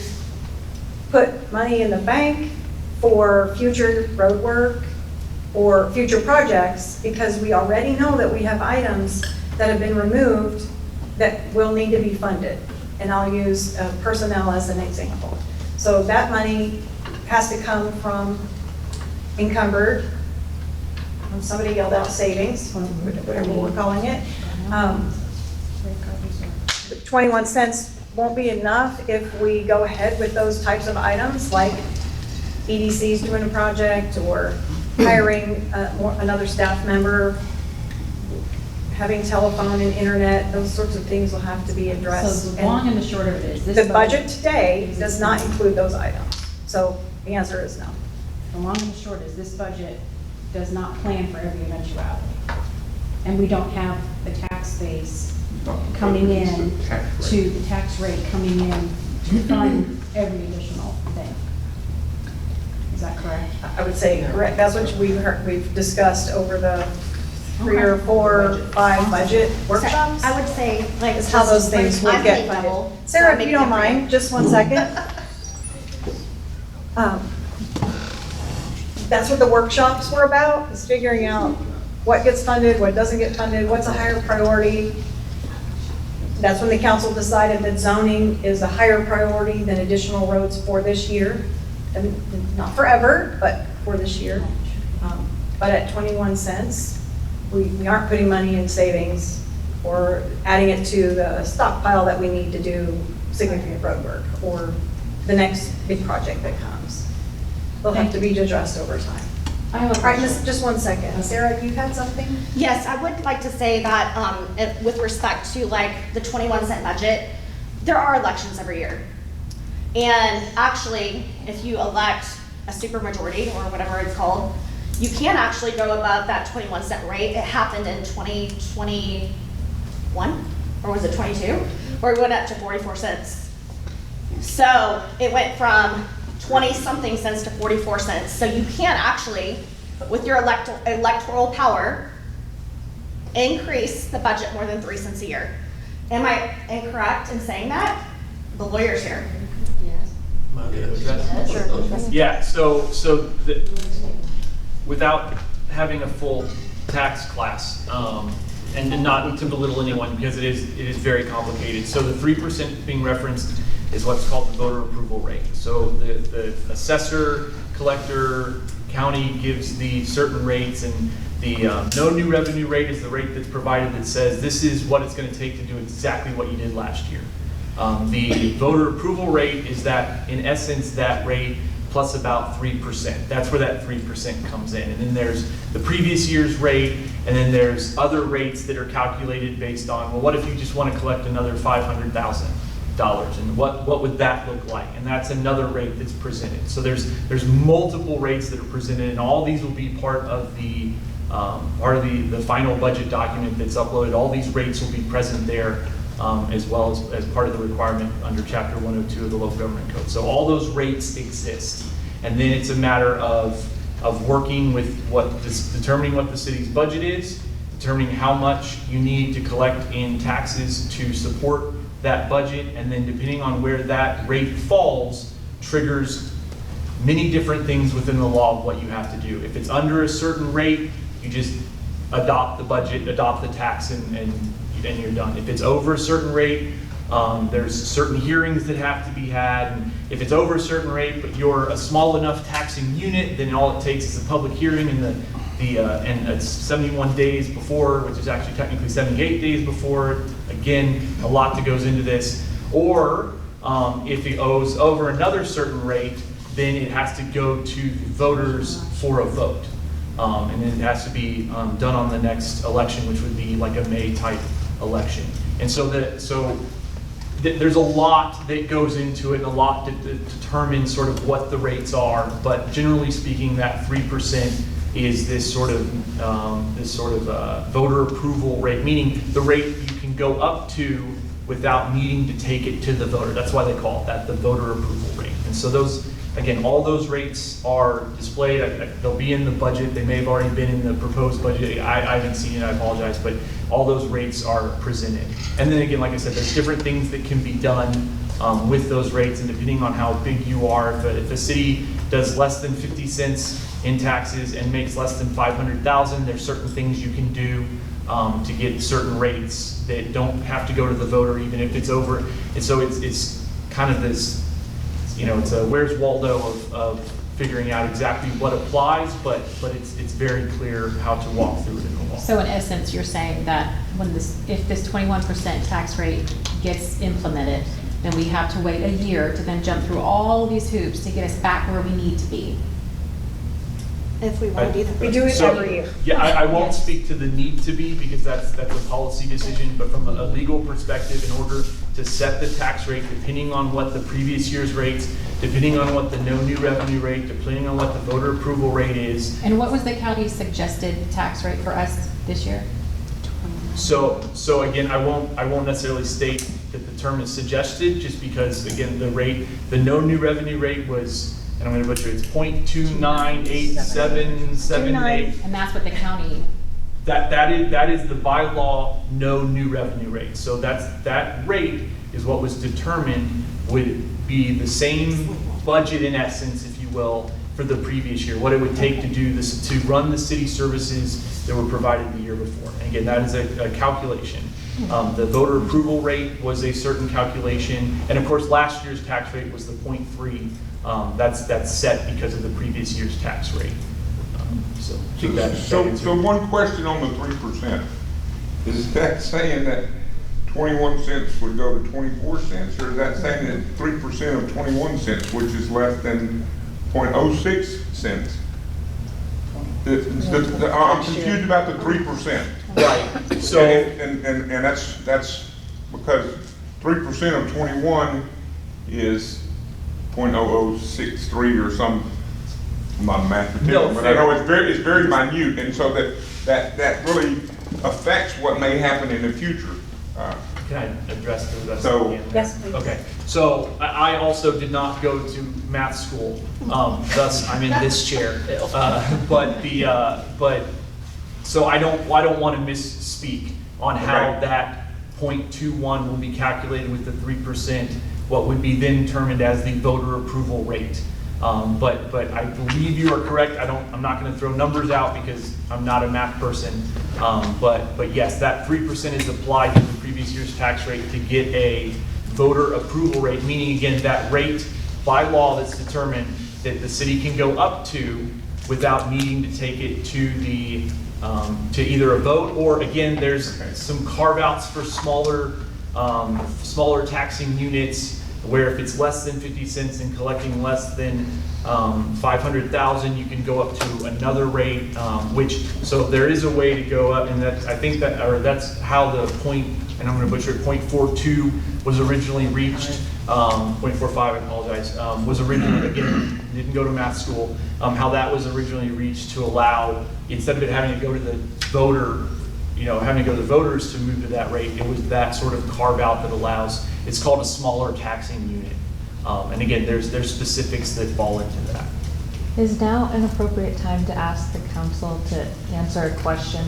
put money in the bank for future road work or future projects, because we already know that we have items that have been removed that will need to be funded. And I'll use personnel as an example. So that money has to come from encumbered, somebody yelled out savings, whatever we're calling it. 21 cents won't be enough if we go ahead with those types of items, like EDC's doing a project, or hiring another staff member, having telephone and internet. Those sorts of things will have to be addressed. So the long and the short of it is this. The budget today does not include those items. So the answer is no. The long and the short is this budget does not plan for every eventuality. And we don't have the tax base coming in to the tax rate coming in to fund every additional thing. Is that correct? I would say correct. That's what we've discussed over the 3 or 4 or 5 budget workshops. I would say, like, is how those things would get funded. Sarah, if you don't mind, just 1 second. That's what the workshops were about, is figuring out what gets funded, what doesn't get funded, what's a higher priority. That's when the council decided that zoning is a higher priority than additional roads for this year. And not forever, but for this year. But at 21 cents, we aren't putting money in savings or adding it to the stockpile that we need to do significant road work or the next big project that comes. They'll have to be addressed over time. I have a All right, question. just 1 second. Sarah, you had something? Yes, I would like to say that with respect to like the 21-cent budget, there are elections every year. And actually, if you elect a supermajority or whatever it's called, you can actually go above that 21-cent rate. It happened in 2021, or was it 22? Where it went up to 44 cents. So it went from 20-something cents to 44 cents. So you can actually, with your electoral power, increase the budget more than 3 cents a year. Am I incorrect in saying that? The lawyer's here. Yeah, so without having a full tax class, and not to belittle anyone, because it is very complicated. So the 3% being referenced is what's called the voter approval rate. So the assessor, collector, county gives the certain rates, and the no new revenue rate is the rate that's provided that says this is what it's going to take to do exactly what you did last year. The voter approval rate is that, in essence, that rate plus about 3%. That's where that 3% comes in. And then there's the previous year's rate, and then there's other rates that are calculated based on, well, what if you just want to collect another $500,000? And what would that look like? And that's another rate that's presented. So there's multiple rates that are presented, and all these will be part of the final budget document that's uploaded. All these rates will be present there. As well as part of the requirement under Chapter 102 of the Local Government Code. So all those rates exist. And then it's a matter of working with determining what the city's budget is, determining how much you need to collect in taxes to support that budget, and then depending on where that rate falls, triggers many different things within the law of what you have to do. If it's under a certain rate, you just adopt the budget, adopt the tax, and you're done. If it's over a certain rate, there's certain hearings that have to be had. And if it's over a certain rate, but you're a small enough taxing unit, then all it takes is a public hearing, and and it's 71 days before, which is actually technically 78 days before. Again, a lot that goes into this. Or if it owes over another certain rate, then it has to go to voters for a vote. And then it has to be done on the next election, which would be like a May type election. And so there's a lot that goes into it, and a lot to determine sort of what the rates are. But generally speaking, that 3% is this sort of voter approval rate, meaning the rate you can go up to without needing to take it to the voter. That's why they call it that, the voter approval rate. And so those, again, all those rates are displayed. They'll be in the budget. They may have already been in the proposed budget. I haven't seen it, I apologize, but all those rates are presented. And then again, like I said, there's different things that can be done with those rates, and depending on how big you are, if a city does less than 50 cents in taxes and makes less than 500,000, there's certain things you can do to get certain rates that don't have to go to the voter, even if it's over. And so it's kind of this, it's a where's Waldo of figuring out exactly what applies, but it's very clear how to walk through it in the law. So in essence, you're saying that if this 21% tax rate gets implemented, then we have to wait a year to then jump through all these hoops to get us back where we need to be. If we want to do that. We do it every year. Yeah, I won't speak to the need to be, because that's a policy decision, but from a legal perspective, in order to set the tax rate, depending on what the previous year's rates, depending on what the no new revenue rate, depending on what the voter approval rate is. And what was the county's suggested tax rate for us this year? So again, I won't necessarily state that the term is suggested, just because, again, the no new revenue rate was, and I'm going to butcher it, it's 0.2987778. And that's what the county. That is the bylaw no new revenue rate. So that rate is what was determined would be the same budget in essence, if you will, for the previous year. What it would take to do this, to run the city services that were provided the year before. And again, that is a calculation. The voter approval rate was a certain calculation, and of course last year's tax rate was the 0.3. That's set because of the previous year's tax rate. So one question on the 3%. Is that saying that 21 cents would go to 24 cents, or is that saying that 3% of 21 cents, which is less than 0.06 cents? I'm confused about the 3%. Right. So and that's because 3% of 21 is 0.0063 or some. I'm not a mathematician, but I know it's very minute, and so that really affects what may happen in the future. Can I address the rest So, of the Yes, please. Okay. So I also did not go to math school, thus I'm in this chair. So I don't want to misspeak on how that 0.21 will be calculated with the 3%, what would be then determined as the voter approval rate. But I believe you are correct. I'm not going to throw numbers out because I'm not a math person. But yes, that 3% is applied to the previous year's tax rate to get a voter approval rate, meaning again that rate by law that's determined that the city can go up to without needing to take it to the to either a vote, or again there's some carve outs for smaller taxing units, where if it's less than 50 cents and collecting less than 500,000, you can go up to another rate, so there is a way to go up, and that's how the point, and I'm going to butcher it, 0.42 was originally reached, 0.45, I apologize, was originally, again, didn't go to math school, how that was originally reached to allow, instead of it having to go to the voter, having to go to the voters to move to that rate, it was that sort of carve out that allows, it's called a smaller taxing unit. And again, there's specifics that fall into that. Is now an appropriate time to ask the council to answer a question?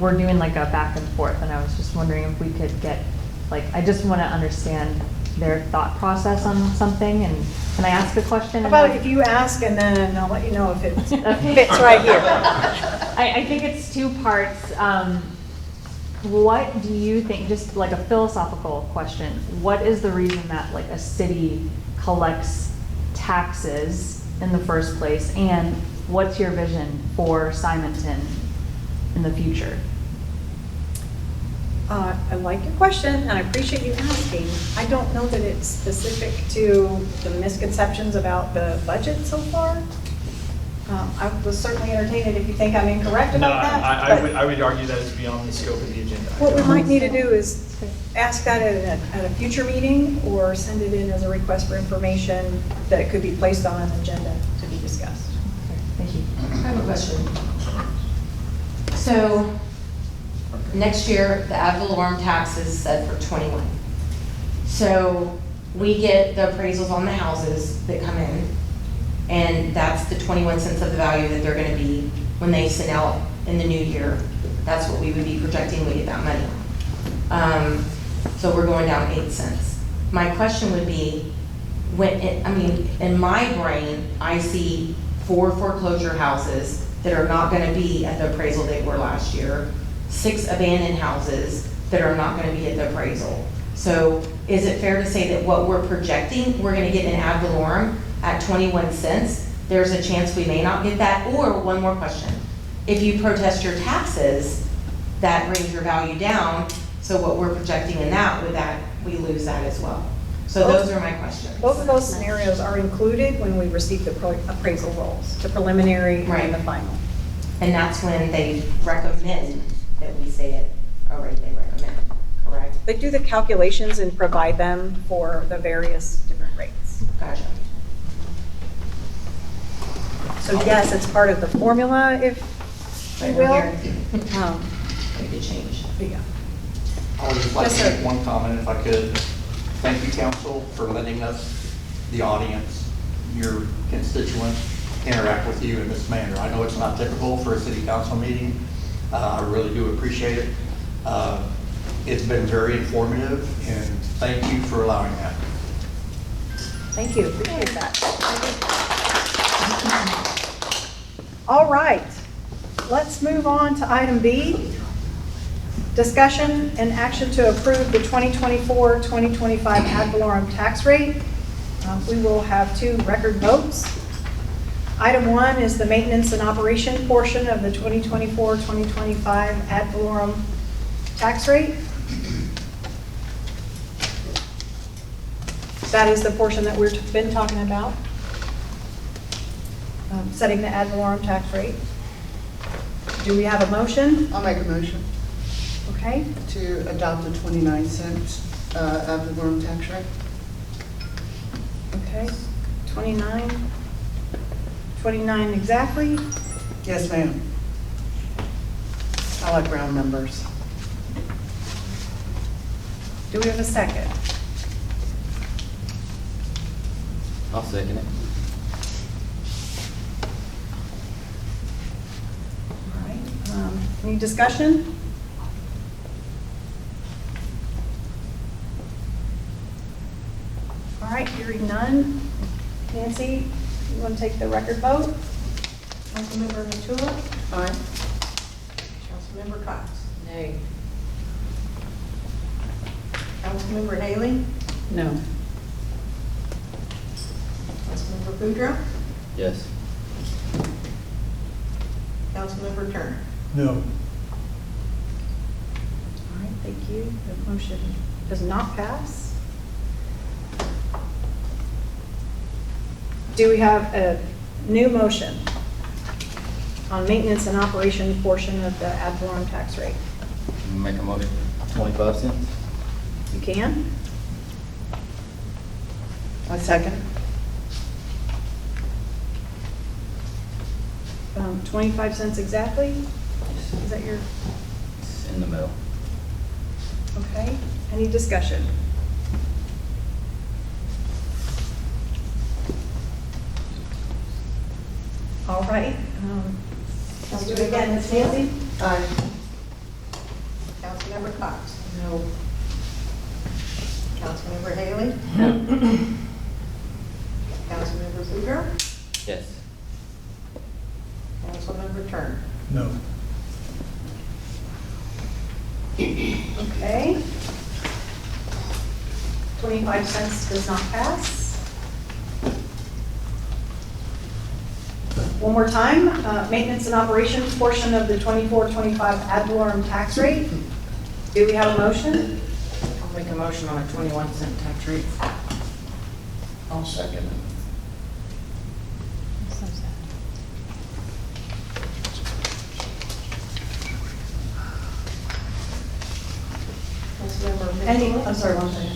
We're doing like a back and forth, and I was just wondering if we could get, I just want to understand their thought process on something, and can I ask a question? How about if you ask, and then I'll let you know if it fits right here. I think it's two parts. What do you think, just like a philosophical question, what is the reason that a city collects taxes in the first place? And what's your vision for Simonton in the future? I like your question, and I appreciate you asking. I don't know that it's specific to the misconceptions about the budget so far. I was certainly entertained if you think I'm incorrect No, about that. I but would argue that is beyond the scope of the agenda. What we might need to do is ask that at a future meeting, or send it in as a request for information that it could be placed on an agenda to be discussed. Thank you. I have a question. So, next year, the ad valorem tax is set for 21. So, we get the appraisals on the houses that come in, and that's the 21 cents of the value that they're gonna be when they send out in the new year. That's what we would be projecting we get that money. So we're going down 8 cents. My question would be, in my brain, I see 4 foreclosure houses that are not gonna be at the appraisal they were last year, 6 abandoned houses that are not gonna be at the appraisal. So is it fair to say that what we're projecting, we're gonna get an ad valorem at 21 cents? There's a chance we may not get that. Or one more question. If you protest your taxes, that brings your value down. So what we're projecting in that, with that, we lose that as well. So those are my questions. Both of those scenarios are included when we receive the appraisal rolls, the preliminary and the final. And that's when they recommend that we say it, or rate they recommend, correct? They do the calculations and provide them for the various different rates. Gotcha. So yes, it's part of the formula, if you will. Make a change. Yeah. I would just like Yes, to sir. make one comment if I could. Thank you, council, for letting us, the audience, your constituents, interact with you in this manner. I know it's not typical for a city council meeting. I really do appreciate it. It's been very informative, and thank you for allowing that. Thank you, appreciate that. All right, let's move on to item B. Discussion and action to approve the 2024-2025 ad valorem tax rate. We will have 2 record votes. Item 1 is the maintenance and operation portion of the 2024-2025 ad valorem tax rate. That is the portion that we've been talking about, setting the ad valorem tax rate. Do we have a motion? I'll make a motion Okay. to adopt the 29 cents ad valorem tax rate. Okay, 29 exactly. Yes, ma'am. I like round numbers. Do we have a second? I'll second it. All right, any discussion? All right, hearing none. Nancy, you want to take the record vote? Councilmember Matula? Aye. Councilmember Cox? Nay. Councilmember Haley? No. Councilmember Boudreaux? Yes. Councilmember Turner? No. All right, thank you. The motion does not pass. Do we have a new motion on maintenance and operation portion of the ad valorem tax rate? Make a motion. 25 cents? You can. I second. 25 cents exactly? Is that your, It's in the middle. okay? Any discussion? All right. Let's do it again, Ms. Nancy? Aye. Councilmember Cox? No. Councilmember Haley? Councilmember Boudreaux? Yes. Councilmember Turner? No. Okay. 25 cents does not pass. One more time, maintenance and operations portion of the 24-25 ad valorem tax rate. Do we have a motion? I'll make a motion on a 21-cent tax rate. I'll second it. I'm sorry, one second.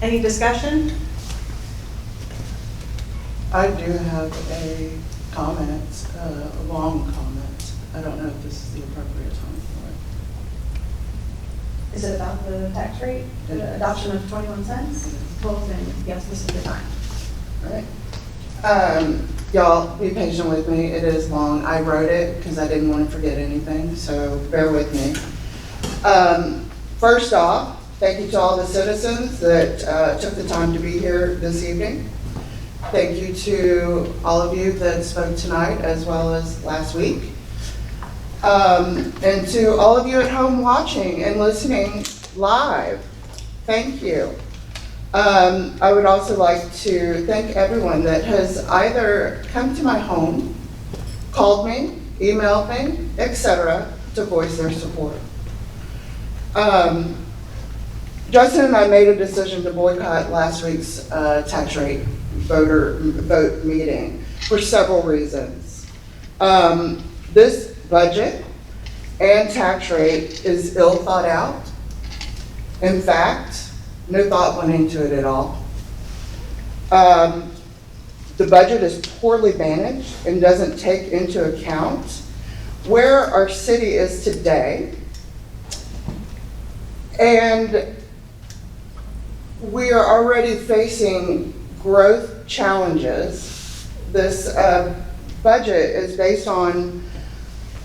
Any discussion? I do have a comment, a long comment. I don't know if this is the appropriate time for it. Is it about the tax rate, the adoption of 21 cents? Well, then, yes, this is the time. All right. Y'all, be patient with me. It is long. I wrote it because I didn't want to forget anything, so bear with me. First off, thank you to all the citizens that took the time to be here this evening. Thank you to all of you that spoke tonight as well as last week. And to all of you at home watching and listening live, thank you. I would also like to thank everyone that has either come to my home, called me, emailed me, etc., to voice their support. Justin and I made a decision to boycott last week's tax rate vote meeting for several reasons. This budget and tax rate is ill thought out. In fact, no thought went into it at all. The budget is poorly managed and doesn't take into account where our city is today. And we are already facing growth challenges. This budget is based on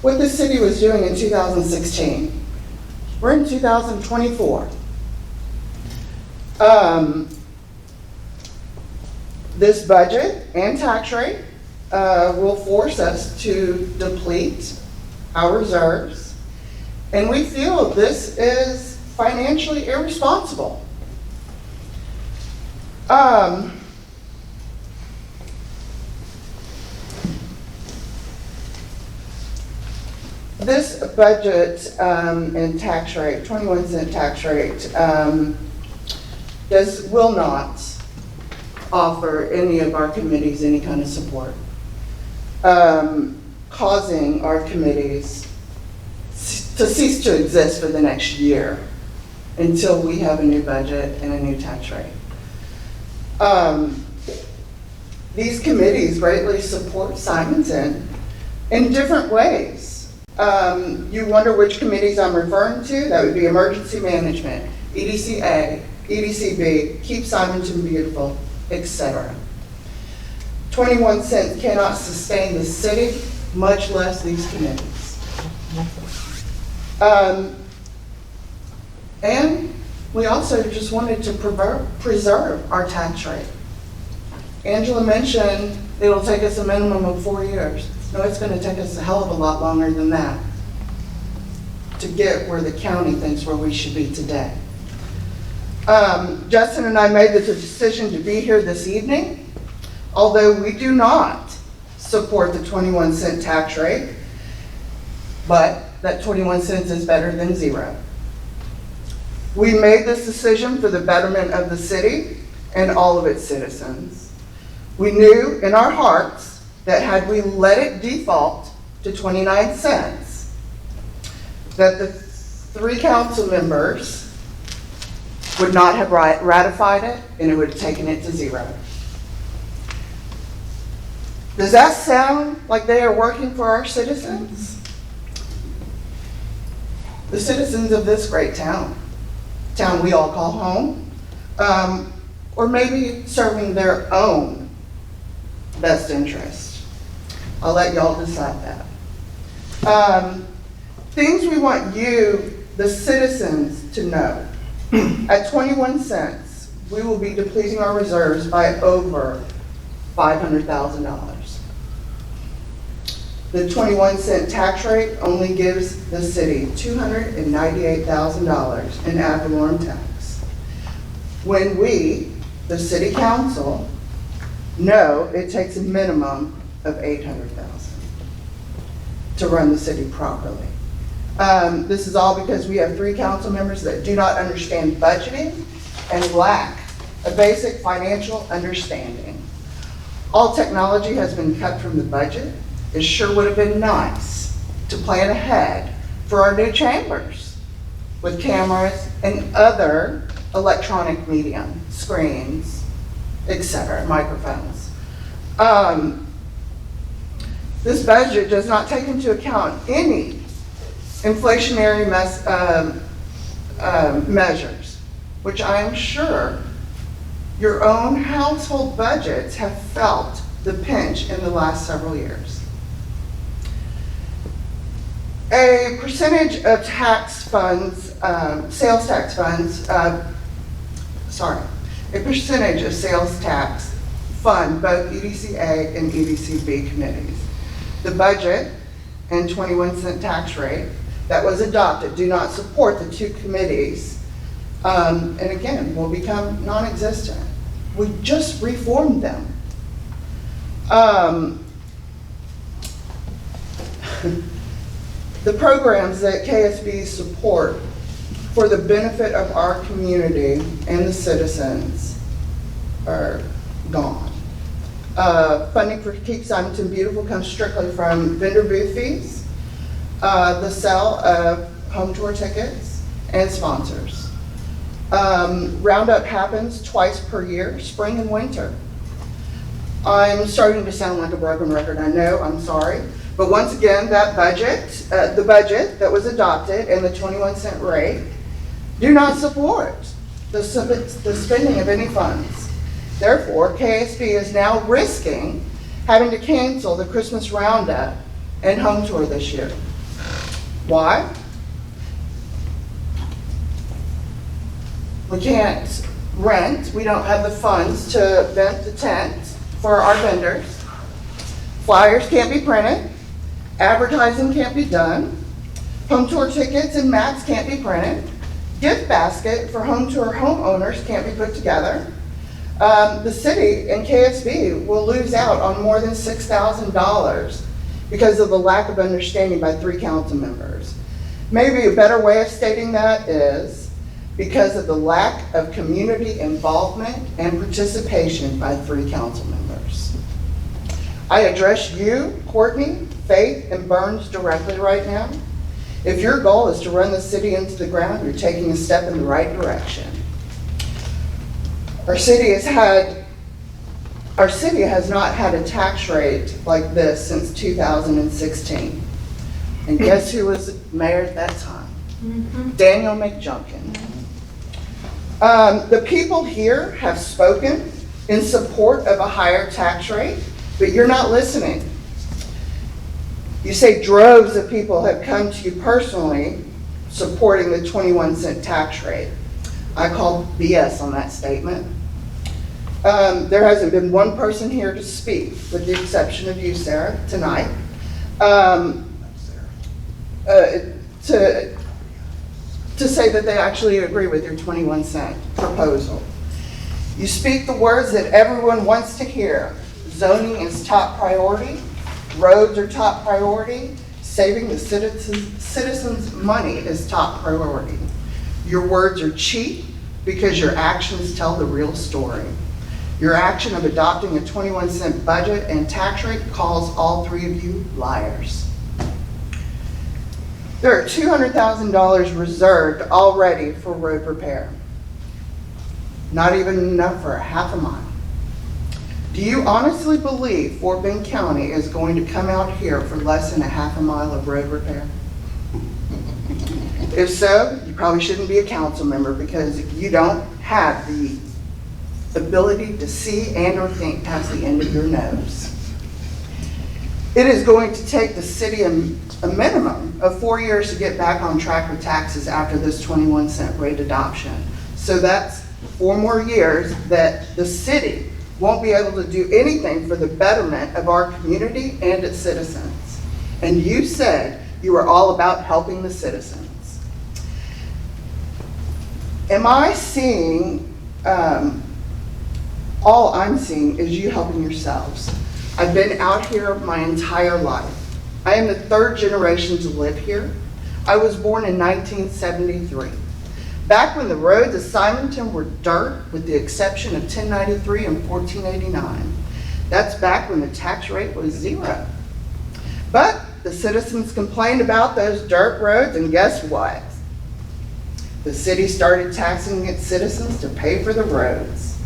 what the city was doing in 2016. We're in 2024. This budget and tax rate will force us to deplete our reserves, and we feel this is financially irresponsible. This budget and tax rate, 21-cent tax rate, will not offer any of our committees any kind of support, causing our committees to cease to exist for the next year until we have a new budget and a new tax rate. These committees greatly support Simonton in different ways. You wonder which committees I'm referring to? That would be Emergency Management, EDCA, EDCB, Keep Simonton Beautiful, etc. 21 cents cannot sustain the city, much less these committees. And we also just wanted to preserve our tax rate. Angela mentioned it'll take us a minimum of 4 years. No, it's going to take us a hell of a lot longer than that to get where the county thinks where we should be today. Justin and I made the decision to be here this evening, although we do not support the 21-cent tax rate, but that 21 cents is better than zero. We made this decision for the betterment of the city and all of its citizens. We knew in our hearts that had we let it default to 29 cents, that the 3 council members would not have ratified it, and it would have taken it to zero. Does that sound like they are working for our citizens? The citizens of this great town we all call home, or maybe serving their own best interest. I'll let y'all decide that. Things we want you, the citizens, to know. At 21 cents, we will be depleting our reserves by over $500,000. The 21-cent tax rate only gives the city $298,000 in ad valorem tax, when we, the city council, know it takes a minimum of 800,000 to run the city properly. This is all because we have 3 council members that do not understand budgeting and lack a basic financial understanding. All technology has been cut from the budget. It sure would have been nice to plan ahead for our new chambers with cameras and other electronic medium, screens, etc., microphones. This budget does not take into account any inflationary measures, which I am sure your own household budgets have felt the pinch in the last several years. A percentage of tax funds, sales tax funds, a percentage of sales tax fund both EDCA and EDCB committees. The budget and 21-cent tax rate that was adopted do not support the 2 committees, and again, will become non-existent. We just reformed them. The programs that KSB support for the benefit of our community and the citizens are gone. Funding for Keep Simonton Beautiful comes strictly from vendor booth fees, the sale of home tour tickets, and sponsors. Roundup happens twice per year, spring and winter. I'm starting to sound like a broken record, I know, I'm sorry. But once again, that budget, the budget that was adopted and the 21-cent rate do not support the spending of any funds. Therefore, KSB is now risking having to cancel the Christmas Roundup and home tour this year. Why? We can't rent, we don't have the funds to rent the tent for our vendors. Flyers can't be printed, advertising can't be done, home tour tickets and maps can't be printed, gift basket for home tour homeowners can't be put together. The city and KSB will lose out on more than $6,000 because of the lack of understanding by 3 council members. Maybe a better way of stating that is because of the lack of community involvement and participation by 3 council members. I address you, Courtney, Faith, and Burns directly right now. If your goal is to run the city into the ground, you're taking a step in the right direction. Our city has not had a tax rate like this since 2016. And guess who was mayor at that time? Daniel McJunkin. The people here have spoken in support of a higher tax rate, but you're not listening. You say droves of people have come to you personally supporting the 21-cent tax rate. I call BS on that statement. There hasn't been one person here to speak, with the exception of you, Sarah, tonight, to say that they actually agree with your 21-cent proposal. You speak the words that everyone wants to hear. Zoning is top priority. Roads are top priority. Saving the citizens' money is top priority. Your words are cheap because your actions tell the real story. Your action of adopting a 21-cent budget and tax rate calls all 3 of you liars. There are $200,000 reserved already for road repair. Not even enough for a half a mile. Do you honestly believe Fort Bend County is going to come out here for less than a half a mile of road repair? If so, you probably shouldn't be a council member because you don't have the ability to see and or think past the end of your nose. It is going to take the city a minimum of 4 years to get back on track with taxes after this 21-cent rate adoption. So that's 4 more years that the city won't be able to do anything for the betterment of our community and its citizens. And you said you were all about helping the citizens. Am I seeing, all I'm seeing is you helping yourselves. I've been out here my entire life. I am the third generation to live here. I was born in 1973. Back when the roads of Simonton were dirt, with the exception of 1093 and 1489. That's back when the tax rate was 0. But the citizens complained about those dirt roads, and guess what? The city started taxing its citizens to pay for the roads.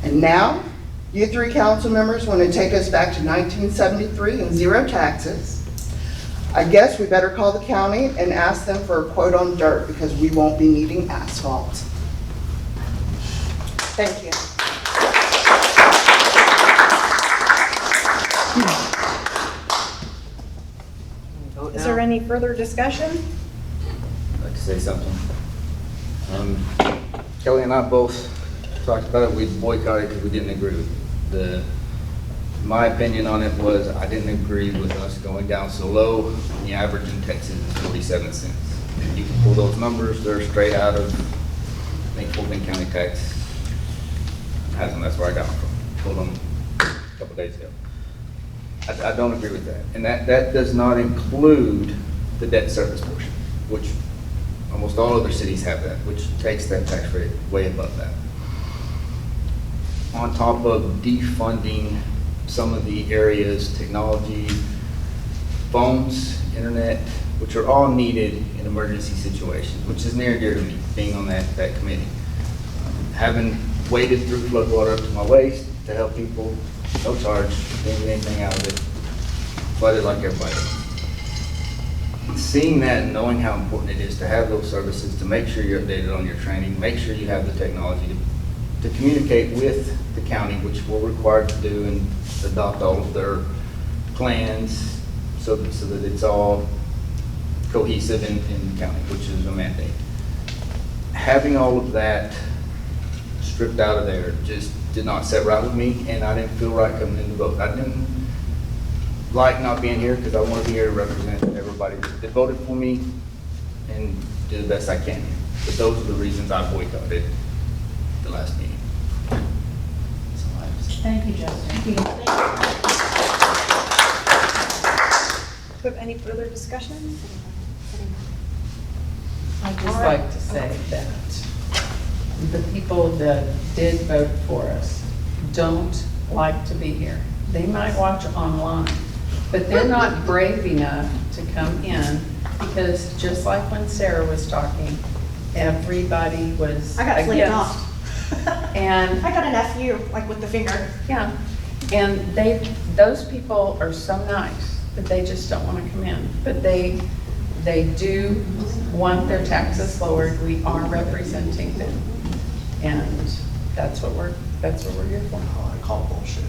And now, you 3 council members want to take us back to 1973 and 0 taxes. I guess we better call the county and ask them for a quote on dirt, because we won't be needing asphalt. Thank you. Is there any further discussion? I'd like to say something. Kelly and I both talked about it. We boycotted because we didn't agree with it. My opinion on it was I didn't agree with us going down so low. The average in Texas is 47 cents. You can pull those numbers. They're straight out of, I think, Fulton County tax. That's where I got them from. Pulled them a couple days ago. I don't agree with that. And that does not include the debt service portion, which almost all other cities have that, which takes that tax rate way above that. On top of defunding some of the areas, technology, phones, internet, which are all needed in emergency situations, which is near and dear to me, being on that committee. Having waded through floodwater up to my waist to help people, no charge, didn't get anything out of it, flooded like everybody. Seeing that and knowing how important it is to have those services, to make sure you're updated on your training, make sure you have the technology to communicate with the county, which we're required to do, and adopt all of their plans so that it's all cohesive in the county, which is a mandate. Having all of that stripped out of there just did not sit right with me, and I didn't feel right coming in to vote. I didn't like not being here because I want to be here to represent everybody that voted for me and do the best I can. But those are the reasons I boycotted the last meeting. Thank you, Justin. Do you have any further discussion? I'd just like to say that the people that did vote for us don't like to be here. They might watch online, but they're not brave enough to come in, because just like when Sarah was talking, everybody was I got flicked against. off. And I got an FU, like with the finger. yeah, and those people are so nice, but they just don't want to come in. But they do want their taxes lowered. We are representing them, and that's what we're here for. I call bullshit.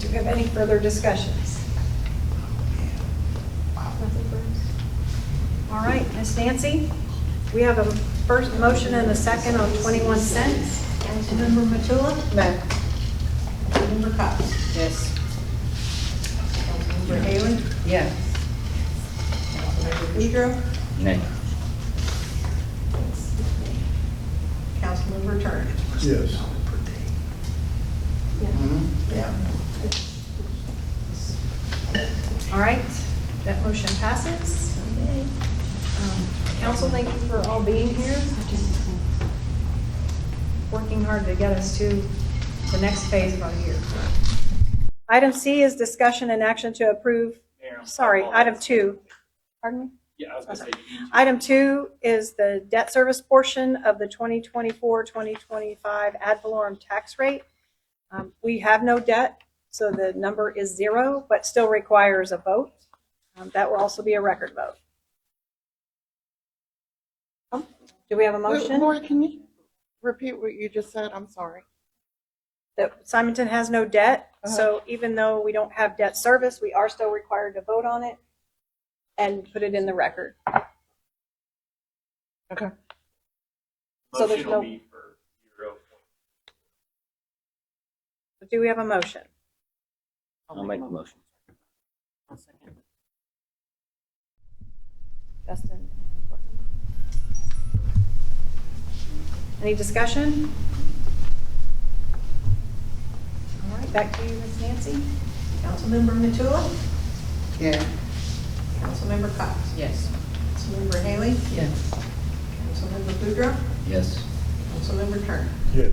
Do you have any further discussions? All right, Ms. Nancy, we have a first motion and a second on 21 cents. Councilmember Matula? No. Councilmember Cox? Yes. Councilmember Haley? Yes. Councilmember Boudreaux? Nay. Councilmember Turner? Yes. Yeah. All right, that motion passes. Council, thank you for all being here. Working hard to get us to the next phase of our year. Item C is discussion and action to approve, item 2. Pardon me? Yeah, I was going to say. Item 2 is the debt service portion of the 2024-2025 ad valorem tax rate. We have no debt, so the number is 0, but still requires a vote. That will also be a record vote. Do we have a motion? Lori, can you repeat what you just said? I'm sorry. That Simonton has no debt, so even though we don't have debt service, we are still required to vote on it and put it in the record. Okay. So there's Motion will no- be for 0. Do we have a motion? I'll make the motion. Justin? Any discussion? All right, back to you, Ms. Nancy. Councilmember Matula, Yeah. Councilmember Cox, Yes. Councilmember Haley, Yes. Councilmember Boudreaux, Yes. Councilmember Turner. Yes.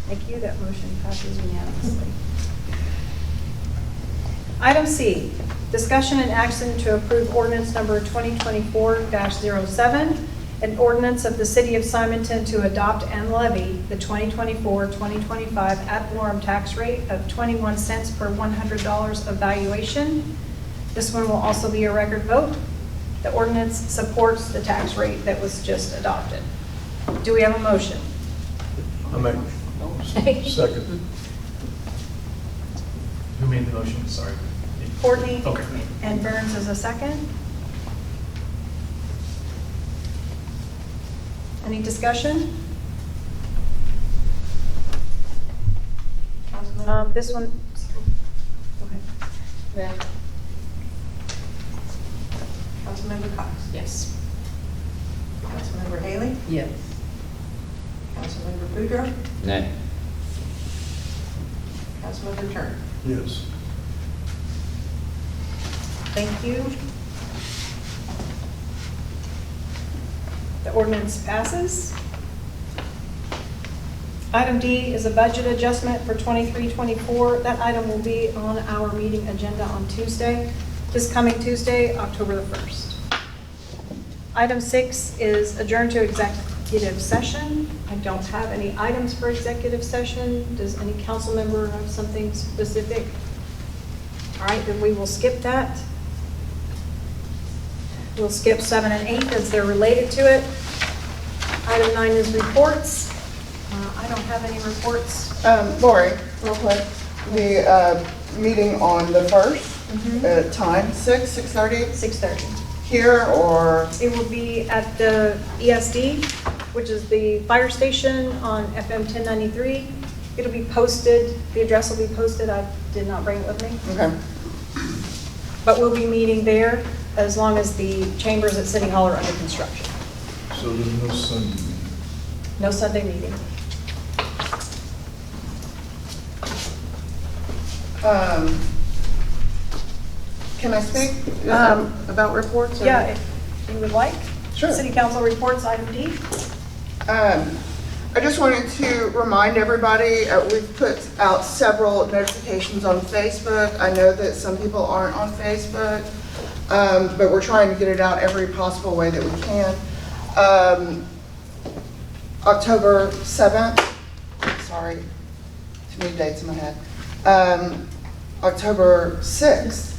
Thank you, that motion passes unanimously. Item C, discussion and action to approve ordinance number 2024-07, an ordinance of the City of Simonton to adopt and levy the 2024-2025 ad valorem tax rate of 21 cents per $100 of valuation. This one will also be a record vote. The ordinance supports the tax rate that was just adopted. Do we have a motion? I make. Second. Who made the motion? Sorry. Courtney Okay. and Burns as a second. Any discussion? This one, go ahead. Yeah. Councilmember Cox, Yes. Councilmember Haley, Yes. Councilmember Boudreaux, Nay. Councilmember Turner. Yes. Thank you. The ordinance passes. Item D is a budget adjustment for 23-24. That item will be on our meeting agenda on Tuesday, this coming Tuesday, October the 1st. Item 6 is adjourn to executive session. I don't have any items for executive session. Does any council member have something specific? All right, then we will skip that. We'll skip 7 and 8 as they're related to it. Item 9 is reports. I don't have any reports. Lori, real quick, the meeting on the 1st, time, 6:30? 6:30. Here or? It will be at the ESD, which is the fire station on FM 1093. It'll be posted, the address will be posted. I did not bring it with me. Okay. But we'll be meeting there as long as the chambers at City Hall are under construction. So there's no Sunday meeting? No Sunday meeting. Can I speak about reports? or- Yeah, if you would like. Sure. City Council reports, item D. I just wanted to remind everybody, we've put out several notifications on Facebook. I know that some people aren't on Facebook, but we're trying to get it out every possible way that we can. October 7th, sorry, too many dates in my head. October 6th,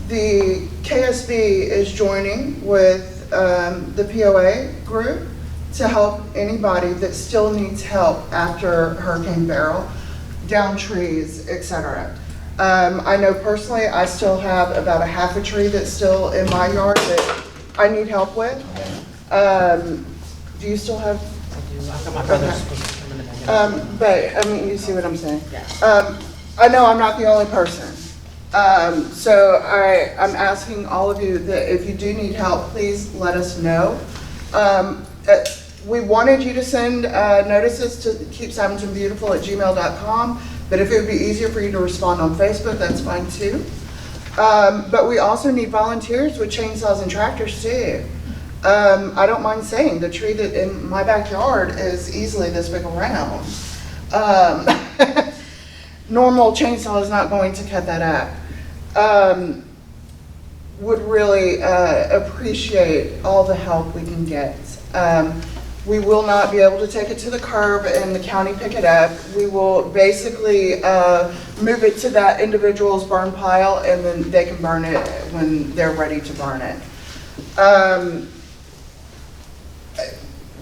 the KSB is joining with the POA group to help anybody that still needs help after Hurricane Beryl, down trees, etc. I know personally I still have about a half a tree that's still in my yard that I need help with. Do you still have? I do. I've got my brother's supposed to come in and But, I mean, you see what I'm saying? I know I'm not the only person. So I'm asking all of you that if you do need help, please let us know. We wanted you to send notices to keepsimontonbeautiful@gmail.com, but if it would be easier for you to respond on Facebook, that's fine too. But we also need volunteers with chainsaws and tractors too. I don't mind saying the tree that in my backyard is easily this big around. Normal chainsaw is not going to cut that up. Would really appreciate all the help we can get. We will not be able to take it to the curb and the county pick it up. We will basically move it to that individual's burn pile and then they can burn it when they're ready to burn it.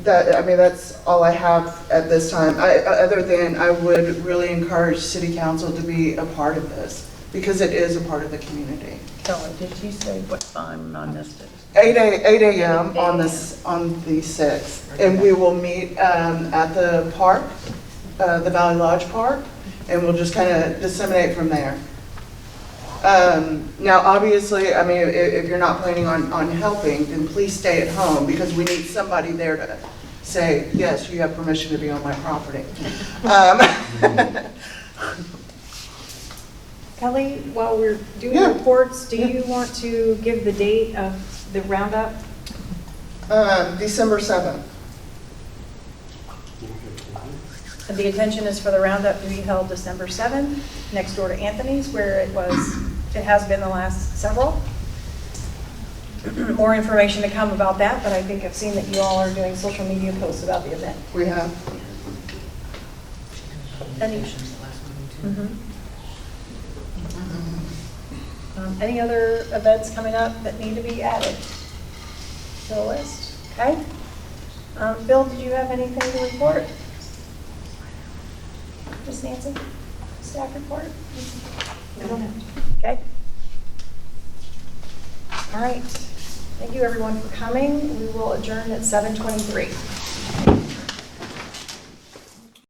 That's all I have at this time. Other than I would really encourage City Council to be a part of this because it is a part of the community. Kelly, did you say what time on this day? 8 a.m. on the 6th, and we will meet at the park, the Valley Lodge Park, and we'll just kind of disseminate from there. Now, obviously, I mean, if you're not planning on helping, then please stay at home, because we need somebody there to say, yes, you have permission to be on my property. Kelly, while we're doing reports, do you want to give the date of the roundup? December 7th. And the intention is for the roundup to be held December 7th, next door to Anthony's, where it has been the last several. More information to come about that, but I think I've seen that you all are doing social media posts about the event. We have. Any other events coming up that need to be added to the list? Okay. Bill, did you have anything to report? Ms. Nancy, staff report? No. Okay. All right. Thank you, everyone, for coming. We will adjourn at 7:23.